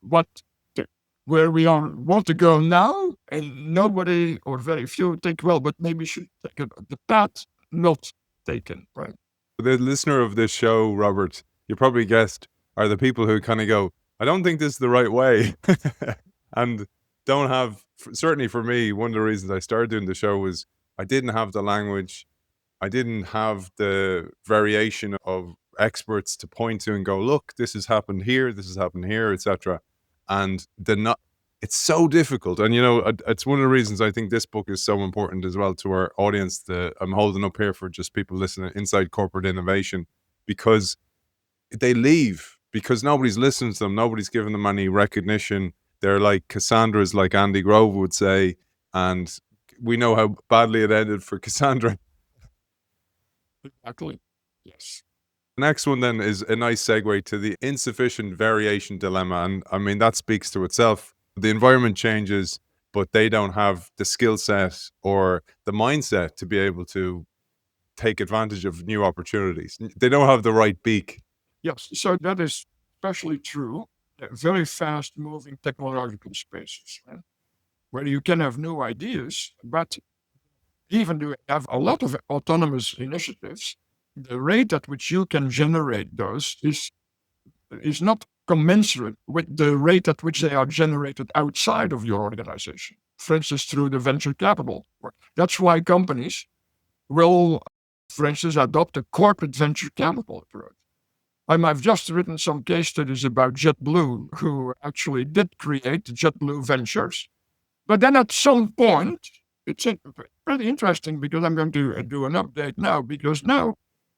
where we want to go now, and nobody or very few think, well, but maybe should take the path not taken, right? The listener of this show, Robert, you probably guessed, are the people who kind of go, I don't think this is the right way. And don't have, certainly for me, one of the reasons I started doing the show was I didn't have the language. I didn't have the variation of experts to point to and go, look, this has happened here, etc. And it's so difficult. And, it's one of the reasons I think this book is so important as well to our audience. I'm holding up here for just people listening, Inside Corporate Innovation, because they leave because nobody's listening to them. Nobody's giving them any recognition. They're like Cassandras, like Andy Grove would say. And we know how badly it ended for Cassandra. Exactly. Yes. The next one then is a nice segue to the insufficient variation dilemma. And I mean, that speaks to itself. The environment changes, but they don't have the skill set or the mindset to be able to take advantage of new opportunities. They don't have the right beak. Yes. So that is especially true in very fast moving technological spaces, right? Where you can have new ideas, but even though you have a lot of autonomous initiatives, the rate at which you can generate those is not commensurate with the rate at which they are generated outside of your organization. For instance, through the venture capital. That's why companies will, for instance, adopt a corporate venture capital approach. I've just written some case studies about JetBlue, who actually did create JetBlue Ventures. But then at some point, it's pretty interesting because I'm going to do an update now, because now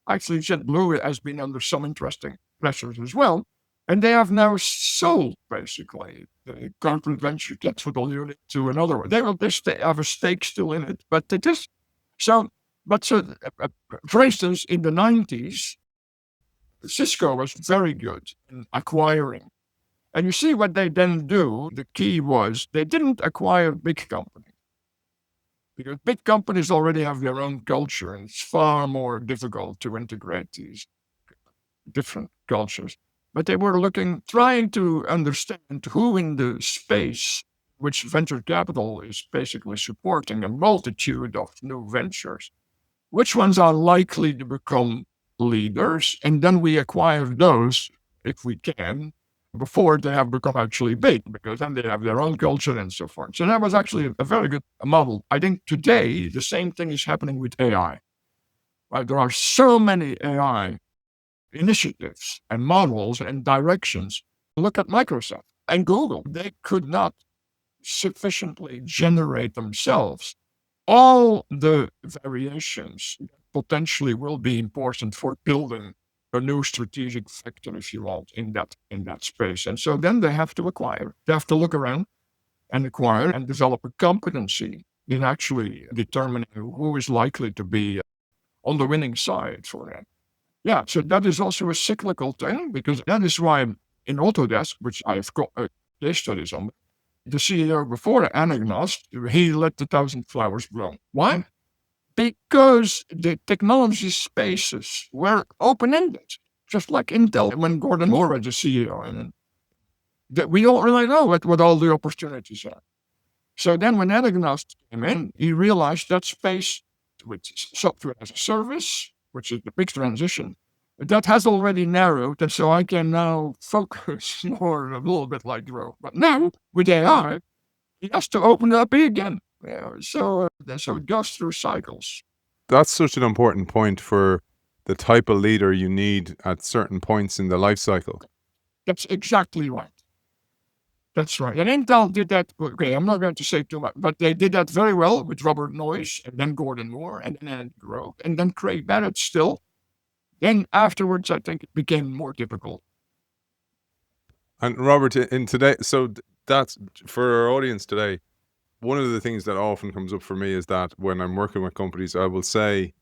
actually JetBlue has been under some interesting pressures as well. And they have now sold basically the corporate venture capital unit to another one. They have a stake still in it, but it is so. For instance, in the 90s, Cisco was very good in acquiring. And you see what they then do, the key was they didn't acquire big companies. Because big companies already have their own culture, and it's far more difficult to integrate these different cultures. But they were trying to understand who in the space which venture capital is basically supporting a multitude of new ventures, which ones are likely to become leaders, and then we acquire those if we can before they have become actually big, because then they have their own culture and so forth. So that was actually a very good model. I think today the same thing is happening with AI. Right? There are so many AI initiatives and models and directions. Look at Microsoft and Google. They could not sufficiently generate themselves all the variations that potentially will be important for building a new strategic factor, if you want, in that space. And so then they have to acquire. They have to look around and acquire and develop a competency in actually determining who is likely to be on the winning side for that. Yeah, so that is also a cyclical thing, because that is why in Autodesk, which I've got case studies on, the CEO before Anagnost, he let the 1,000 flowers bloom. Why? Because the technology spaces were open-ended, just like Intel when Gordon Moore was the CEO. And we don't really know what all the opportunities are. So then when Anagnost came in, he realized that space with software as a service, which is the big transition, that has already narrowed. And so I can now focus more a little bit like Grove. But now with AI, he has to open it up again. So it goes through cycles. That's such an important point for the type of leader you need at certain points in the life cycle. That's exactly right. That's right. And Intel did that. Okay, I'm not going to say too much, but they did that very well with Robert Noyce and then Gordon Moore and then Andy Grove and then Craig Barrett still. Then afterwards, I think it became more difficult. And Robert, in today, so that's for our audience today. One of the things that often comes up for me is that when I'm working with companies, I will say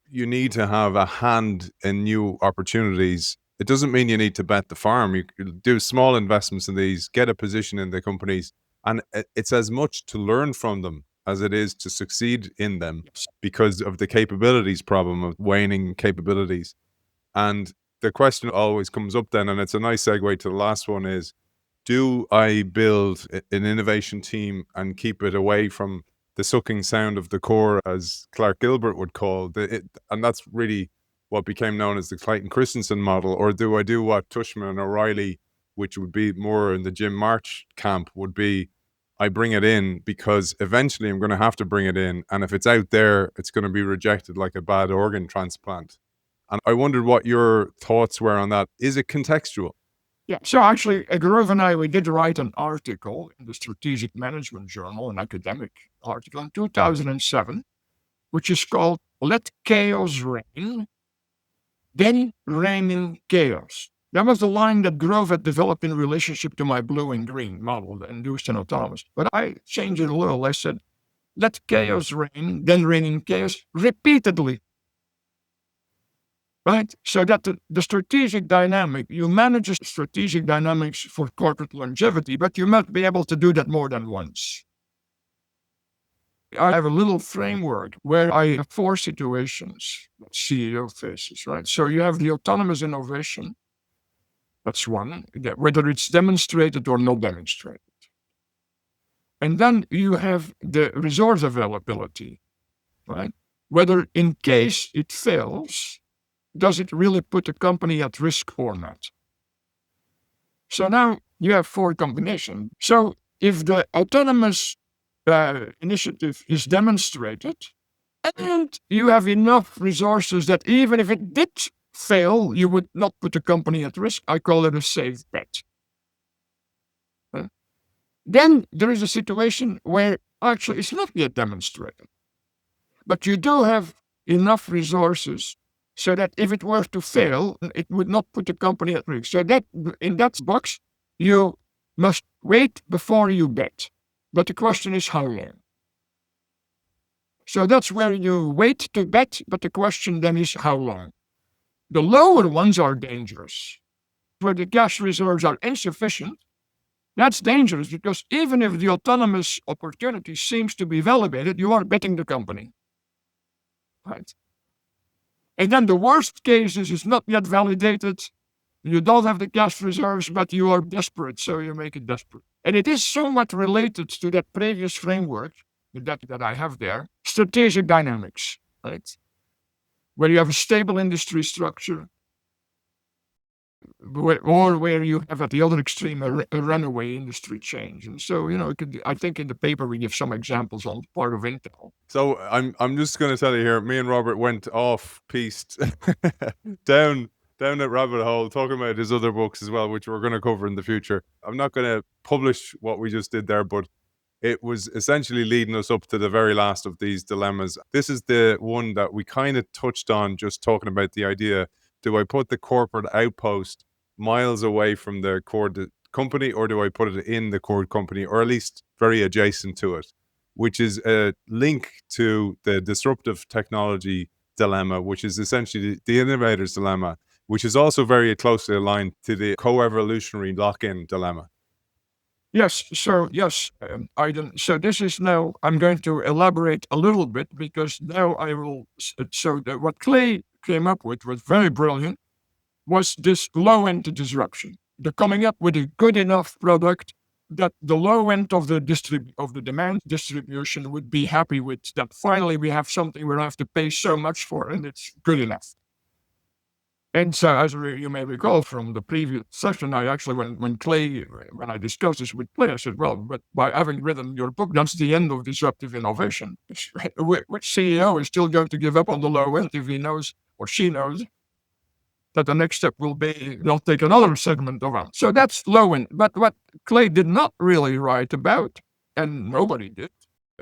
you need to have a hand in new opportunities. It doesn't mean you need to bet the farm. You could do small investments in these, get a position in the companies, and it's as much to learn from them as it is to succeed in them, because of the capabilities problem of waning capabilities. And the question always comes up then, and it's a nice segue to the last one, is do I build an innovation team and keep it away from the sucking sound of the core, as Clark Gilbert would call it, and that's really what became known as the Clayton Christensen model? Or do I do what Tushman and O'Reilly, which would be more in the Jim March camp, would be, I bring it in because eventually I'm going to have to bring it in, and if it's out there, it's going to be rejected like a bad organ transplant. And I wondered what your thoughts were on that. Is it contextual? Yeah, so actually, Grove and I, we did write an article in the Strategic Management Journal, an academic article in 2007, which is called Let Chaos Reign, then reigning chaos. That was the line that Grove had developed in relationship to my blue and green model, the induced and autonomous. But I changed it a little. I said, let chaos reign, then reigning chaos repeatedly. Right? So that the strategic dynamic, you manage strategic dynamics for corporate longevity, but you must be able to do that more than once. I have a little framework where I have 4 situations that CEO faces, right? So you have the autonomous innovation. That's one, whether it's demonstrated or not demonstrated. And then you have the resource availability, right? Whether in case it fails, does it really put the company at risk or not? So now you have 4 combinations. So if the autonomous initiative is demonstrated, and you have enough resources that even if it did fail, you would not put the company at risk. I call it a safe bet. Then there is a situation where actually it's not yet demonstrated, but you do have enough resources so that if it were to fail, it would not put the company at risk. So that in that box, you must wait before you bet. But the question is how long? So that's where you wait to bet, but the question then is how long? The lower ones are dangerous. Where the cash reserves are insufficient, that's dangerous because even if the autonomous opportunity seems to be validated, you are betting the company. Right? And then the worst case is it's not yet validated. You don't have the cash reserves, but you are desperate, so you make it desperate. And it is somewhat related to that previous framework that I have there, strategic dynamics, right? Where you have a stable industry structure, or where you have at the other extreme a runaway industry change. And so, I think in the paper we give some examples on part of Intel. So I'm just going to tell you here, me and Robert went off piste down that rabbit hole talking about his other books as well, which we're going to cover in the future. I'm not going to publish what we just did there, but it was essentially leading us up to the very last of these dilemmas. This is the one that we kind of touched on, just talking about the idea, do I put the corporate outpost miles away from the core company, or do I put it in the core company, or at least very adjacent to it, which is a link to the disruptive technology dilemma, which is essentially the innovator's dilemma, which is also very closely aligned to the co-evolutionary lock-in dilemma. Yes, Aidan. So this is now, I'm going to elaborate a little bit because now I will, what Clay came up with was very brilliant, was this low-end disruption. They're coming up with a good enough product that the low end of the demand distribution would be happy with, that finally we have something we don't have to pay so much for and it's good enough. And so, as you may recall from the previous session, I actually, when I discussed this with Clay, I said, well, but by having written your book, that's the end of disruptive innovation. Which CEO is still going to give up on the low end if he knows or she knows that the next step will be they'll take another segment of it? So that's low end. But what Clay did not really write about, and nobody did,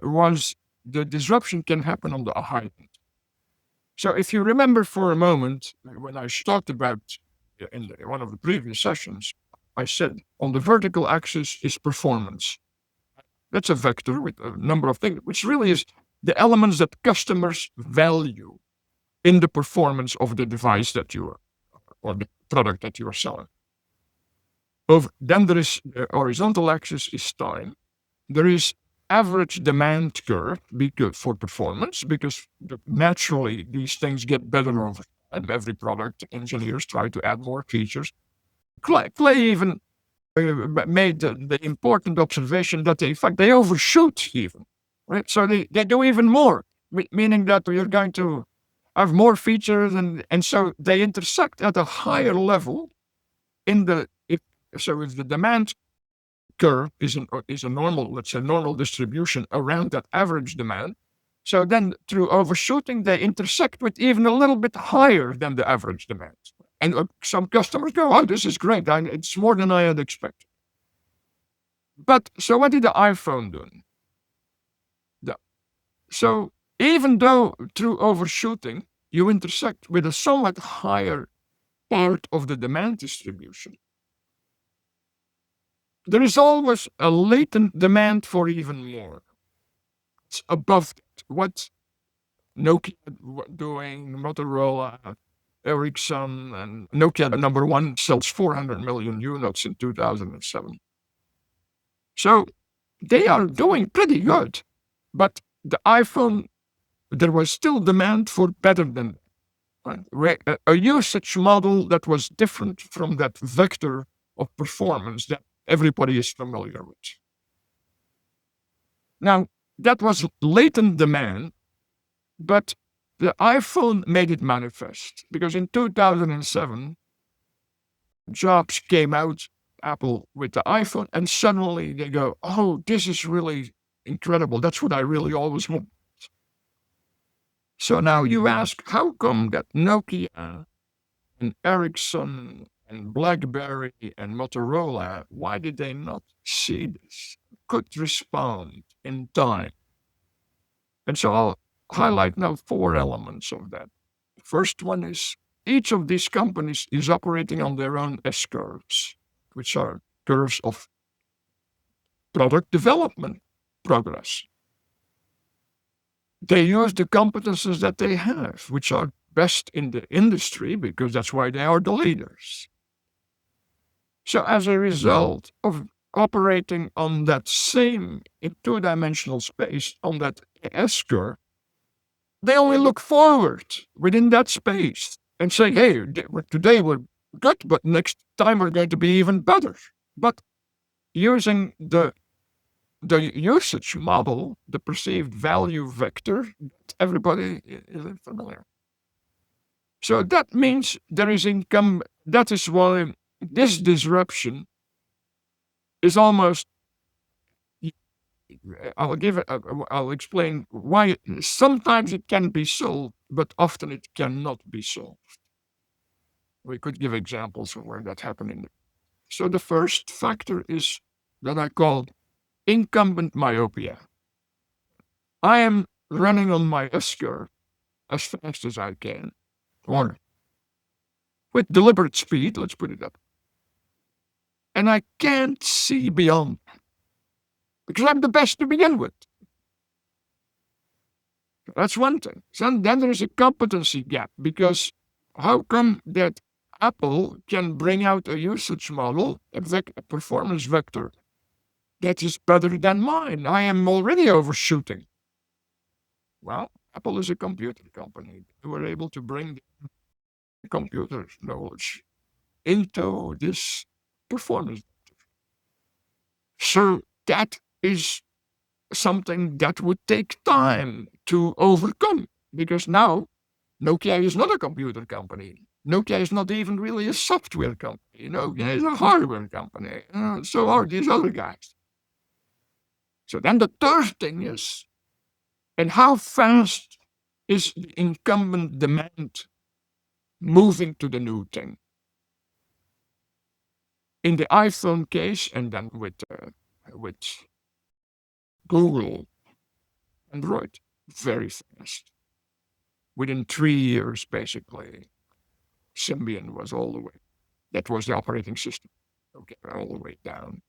was the disruption can happen on the high end. So if you remember for a moment, when I talked about in one of the previous sessions, I said on the vertical axis is performance. That's a vector with a number of things, which really is the elements that customers value in the performance of the device that you are, or the product that you are selling. Then there is the horizontal axis is time. There is average demand curve for performance, because naturally these things get better over time. Every product engineers try to add more features. Clay even made the important observation that in fact they overshoot even, right? So they do even more, meaning that you're going to have more features, and so they intersect at a higher level if the demand curve is a normal, let's say, normal distribution around that average demand. So then through overshooting, they intersect with even a little bit higher than the average demand. And some customers go, oh, this is great. It's more than I had expected. But so what did the iPhone do? So even though through overshooting, you intersect with a somewhat higher part of the demand distribution. There is always a latent demand for even more. It's above that. What Nokia doing, Motorola, Ericsson, and Nokia, number one, sells 400 million units in 2007. So they are doing pretty good. But the iPhone, there was still demand for better than that. A usage model that was different from that vector of performance that everybody is familiar with. Now, that was latent demand, but the iPhone made it manifest, because in 2007, Jobs came out, Apple, with the iPhone, and suddenly they go, oh, this is really incredible. That's what I really always want. So now you ask, how come that Nokia and Ericsson and BlackBerry and Motorola, why did they not see this? Could respond in time. And so I'll highlight now 4 elements of that. The first one is each of these companies is operating on their own S-curves, which are curves of product development progress. They use the competencies that they have, which are best in the industry, because that's why they are the leaders. So as a result of operating on that same in 2-dimensional space, on that S-curve, they only look forward within that space and say, hey, today we're good, but next time we're going to be even better. But using the usage model, the perceived value vector, everybody is familiar. So that means there is income. That is why this disruption is almost, I'll explain why sometimes it can be solved, but often it cannot be solved. We could give examples of where that happened. So the first factor is that I call incumbent myopia. I am running on my S-curve as fast as I can, or with deliberate speed, let's put it up. And I can't see beyond, because I'm the best to begin with. That's one thing. So then there's a competency gap, because how come that Apple can bring out a usage model, a performance vector, that is better than mine? I am already overshooting. Well, Apple is a computer company. They were able to bring the computer knowledge into this performance vector. So that is something that would take time to overcome, because now Nokia is not a computer company. Nokia is not even really a software company. Nokia is a hardware company. So are these other guys. So then the third thing is, and how fast is the incumbent demand moving to the new thing? In the iPhone case, and then with Google, Android, very fast. Within 3 years, basically, Symbian was all the way. That was the operating system. Okay, all the way down.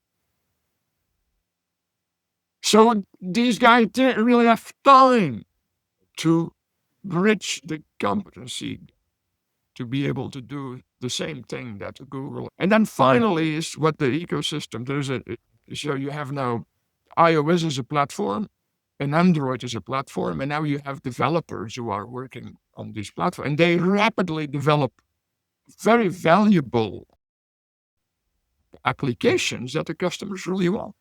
So these guys didn't really have time to bridge the competency to be able to do the same thing that Google. And then finally is what the ecosystem, so you have now iOS as a platform, and Android is a platform, and now you have developers who are working on this platform, and they rapidly develop very valuable applications that the customers really want.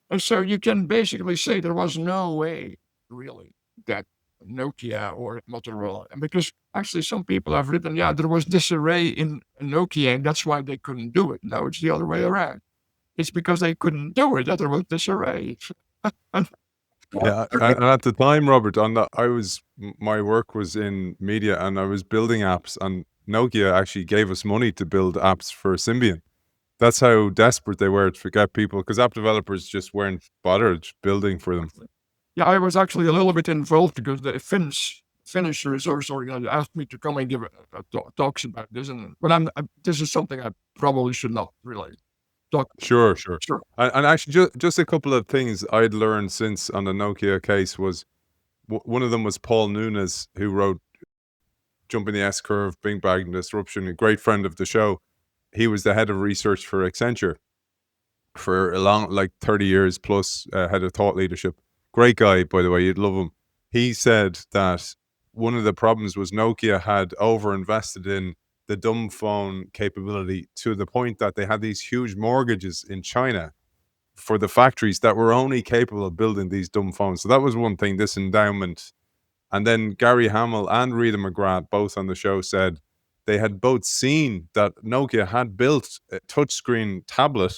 And so you can basically say there was no way, really, that Nokia or Motorola, and because actually some people have written, there was disarray in Nokia, and that's why they couldn't do it. No, it's the other way around. It's because they couldn't do it that there was disarray. Yeah, and at the time, Robert, my work was in media, and I was building apps, and Nokia actually gave us money to build apps for Symbian. That's how desperate they were to get people, because app developers just weren't bothered building for them. Yeah, I was actually a little bit involved, because the Finns Finnish resource organizer asked me to come and give talks about this, but this is something I probably should not really talk about. Sure. Sure. And actually, just a couple of things I'd learned since on the Nokia case was one of them was Paul Nunes, who wrote Jumping the S Curve, Big Bang Disruption, a great friend of the show. He was the head of research for Accenture for a long, like 30 years plus, head of thought leadership. Great guy, by the way, you'd love him. He said that one of the problems was Nokia had overinvested in the dumb phone capability to the point that they had these huge mortgages in China for the factories that were only capable of building these dumb phones. So that was one thing, this endowment. And then Gary Hamel and Rita McGrath, both on the show, said they had both seen that Nokia had built a touchscreen tablet,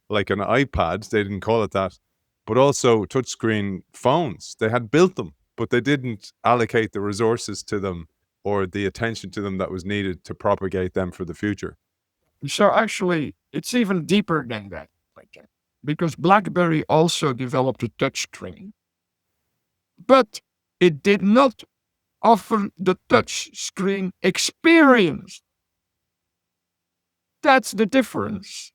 like an iPad, they didn't call it that, but also touchscreen phones. They had built them, but they didn't allocate the resources to them or the attention to them that was needed to propagate them for the future. So actually, it's even deeper than that, because BlackBerry also developed a touchscreen, but it did not offer the touchscreen experience. That's the difference,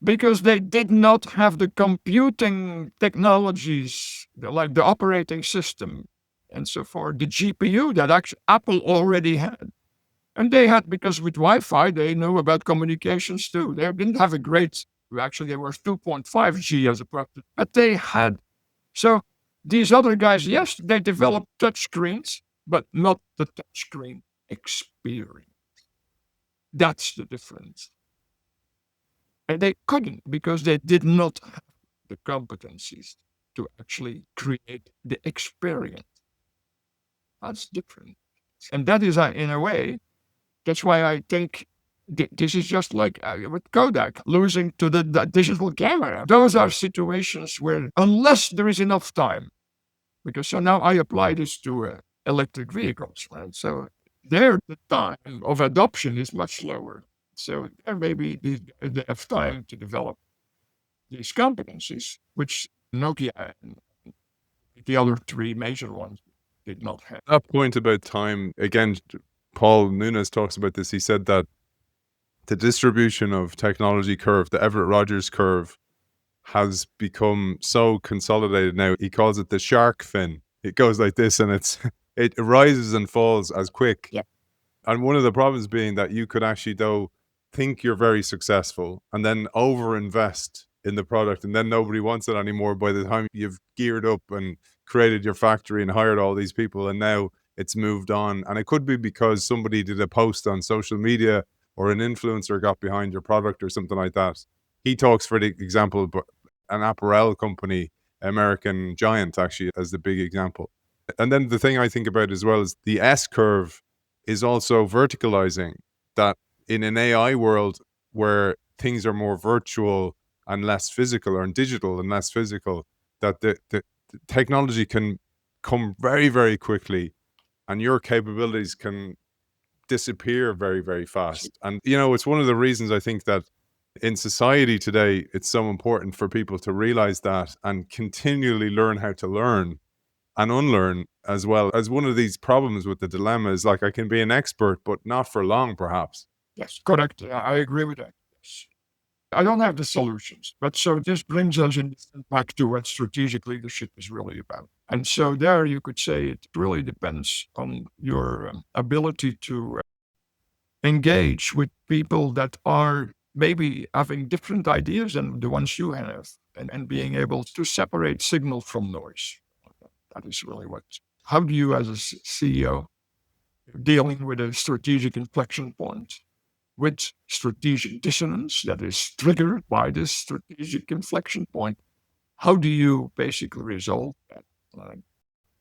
because they did not have the computing technologies, like the operating system and so forth, the GPU that actually Apple already had. And they had, because with Wi-Fi, they knew about communications too. They didn't have a great, actually, they were 2.5G as a practice, but they had. So these other guys, yes, they developed touchscreens, but not the touchscreen experience. That's the difference. And they couldn't, because they did not have the competencies to actually create the experience. That's different. And that is, in a way, that's why I think this is just like with Kodak losing to the digital camera. Those are situations where, unless there is enough time, because so now I apply this to electric vehicles, right? So there, the time of adoption is much lower. So there maybe they have time to develop these competencies, which Nokia and the other three major ones did not have. That point about time, again, Paul Nunes talks about this. He said that the distribution of technology curve, the Everett Rogers curve, has become so consolidated now. He calls it the shark fin. It goes like this, and it rises and falls as quick. Yep. And one of the problems being that you could actually, though, think you're very successful and then overinvest in the product, and then nobody wants it anymore by the time you've geared up and created your factory and hired all these people, and now it's moved on. And it could be because somebody did a post on social media or an influencer got behind your product or something like that. He talks, for the example, but an apparel company, American Giant, actually, as the big example. And then the thing I think about as well is the S curve is also verticalizing, that in an AI world where things are more virtual and less physical, or in digital and less physical, that the technology can come very, very quickly and your capabilities can disappear very, very fast. And, it's one of the reasons I think that in society today, it's so important for people to realize that and continually learn how to learn and unlearn, as well. As one of these problems with the dilemma is, like, I can be an expert, but not for long, perhaps. Yes, correct. I agree with that. Yes. I don't have the solutions, but so this brings us back to what strategic leadership is really about. And so there you could say it really depends on your ability to engage with people that are maybe having different ideas than the ones you have, and being able to separate signal from noise. That is really how do you, as a CEO, dealing with a strategic inflection point, with strategic dissonance that is triggered by this strategic inflection point, how do you basically resolve that?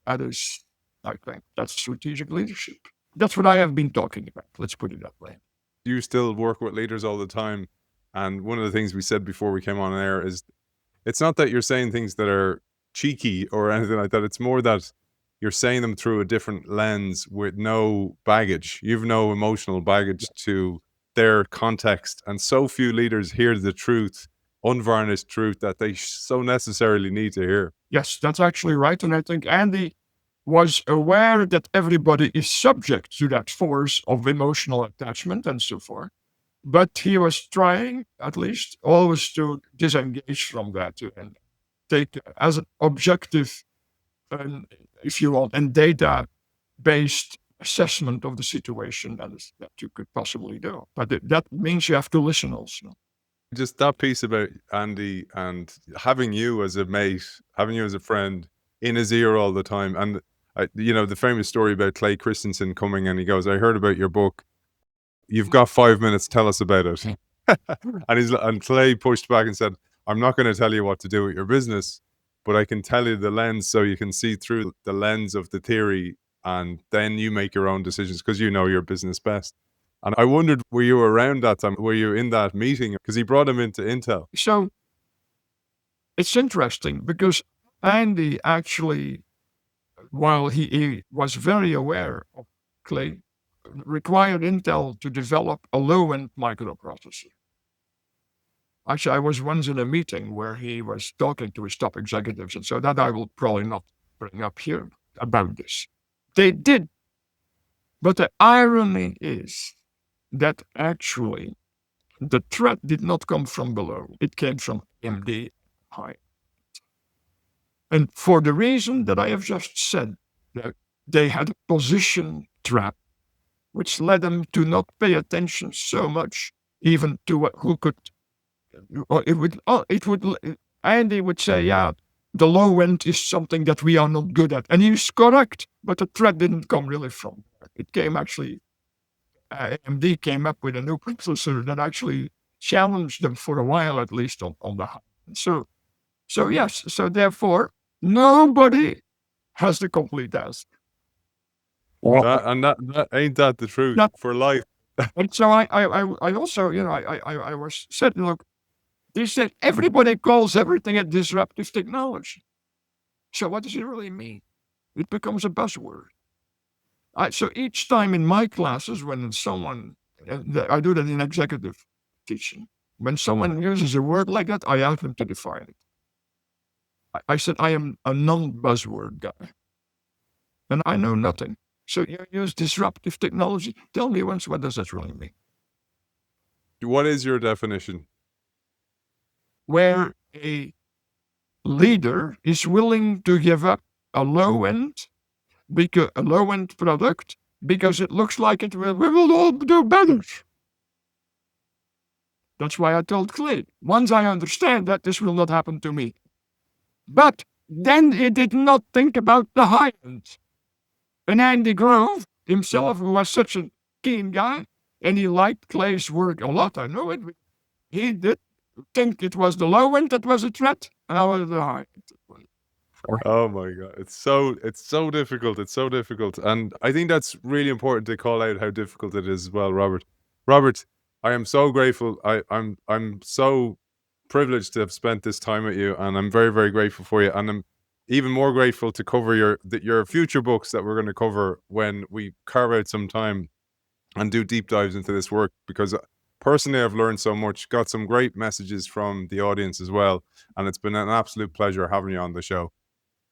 That is, I think, that's strategic leadership. That's what I have been talking about. Let's put it that way. You still work with leaders all the time. And one of the things we said before we came on air is it's not that you're saying things that are cheeky or anything like that. It's more that you're saying them through a different lens with no baggage. You've no emotional baggage to their context. And so few leaders hear the truth, unvarnished truth, that they so necessarily need to hear. Yes, that's actually right. And I think Andy was aware that everybody is subject to that force of emotional attachment and so forth. But he was trying, at least, always to disengage from that and take as an objective, if you want, and data-based assessment of the situation that you could possibly do. But that means you have to listen also. Just that piece about Andy and having you as a mate, having you as a friend in his ear all the time. And, the famous story about Clay Christensen coming and he goes, I heard about your book. You've got 5 minutes. Tell us about it. and Clay pushed back and said, I'm not going to tell you what to do with your business, but I can tell you the lens so you can see through the lens of the theory and then you make your own decisions because you know your business best. And I wondered, were you around that time? Were you in that meeting? Because he brought him into Intel. So it's interesting because Andy actually, while he was very aware of Clay, required Intel to develop a low-end microprocessor. Actually, I was once in a meeting where he was talking to his top executives, and so that I will probably not bring up here about this. They did. But the irony is that actually the threat did not come from below. It came from MD high. And for the reason that I have just said, that they had a position trap, which led them to not pay attention so much, even to who could. Andy would say, yeah, the low end is something that we are not good at. And he's correct, but the threat didn't come really from there. It came actually, AMD came up with a new processor that actually challenged them for a while, at least on the high end. So yes, so therefore, nobody has the complete answer. That ain't that the truth for life. And so I also, I was said, look, they said everybody calls everything a disruptive technology. So what does it really mean? It becomes a buzzword. So each time in my classes, when someone, I do that in executive teaching, when someone uses a word like that, I ask them to define it. I said, I am a non-buzzword guy. And I know nothing. So you use disruptive technology. Tell me once, what does that really mean? What is your definition? Where a leader is willing to give up a low-end product because it looks like we will all do better. That's why I told Clay, once I understand that, this will not happen to me. But then he did not think about the high end. And Andy Grove himself, who was such a keen guy, and he liked Clay's work a lot, I know it, he did think it was the low end that was a threat, and I was the high end. Oh my God. It's so difficult. It's so difficult. And I think that's really important to call out how difficult it is as well, Robert. Robert, I am so grateful. I'm so privileged to have spent this time with you, and I'm very, very grateful for you. And I'm even more grateful to cover your future books that we're going to cover when we carve out some time and do deep dives into this work, because personally I've learned so much, got some great messages from the audience as well, and it's been an absolute pleasure having you on the show.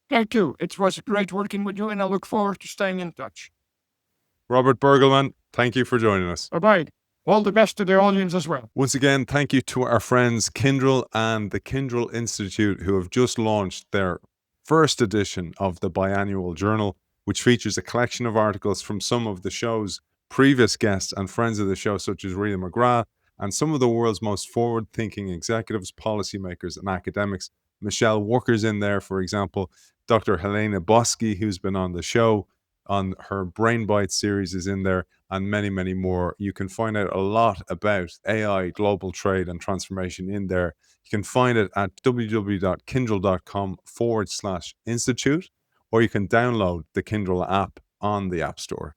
Thank you. It was great working with you, and I look forward to staying in touch. Robert Burgelman, thank you for joining us. Bye-bye. All the best to the audience as well. Once again, thank you to our friends Kindrel and the Kindrel Institute, who have just launched their first edition of the biannual journal, which features a collection of articles from some of the show's previous guests and friends of the show, such as Rita McGrath, and some of the world's most forward-thinking executives, policymakers, and academics. Michelle Walker's in there, for example. Dr. Helena Bosky, who's been on the show on her Brain Bite series, is in there, and many, many more. You can find out a lot about AI, global trade, and transformation in there. You can find it at www.kindrel.com/institute, or you can download the Kindrel app on the App Store.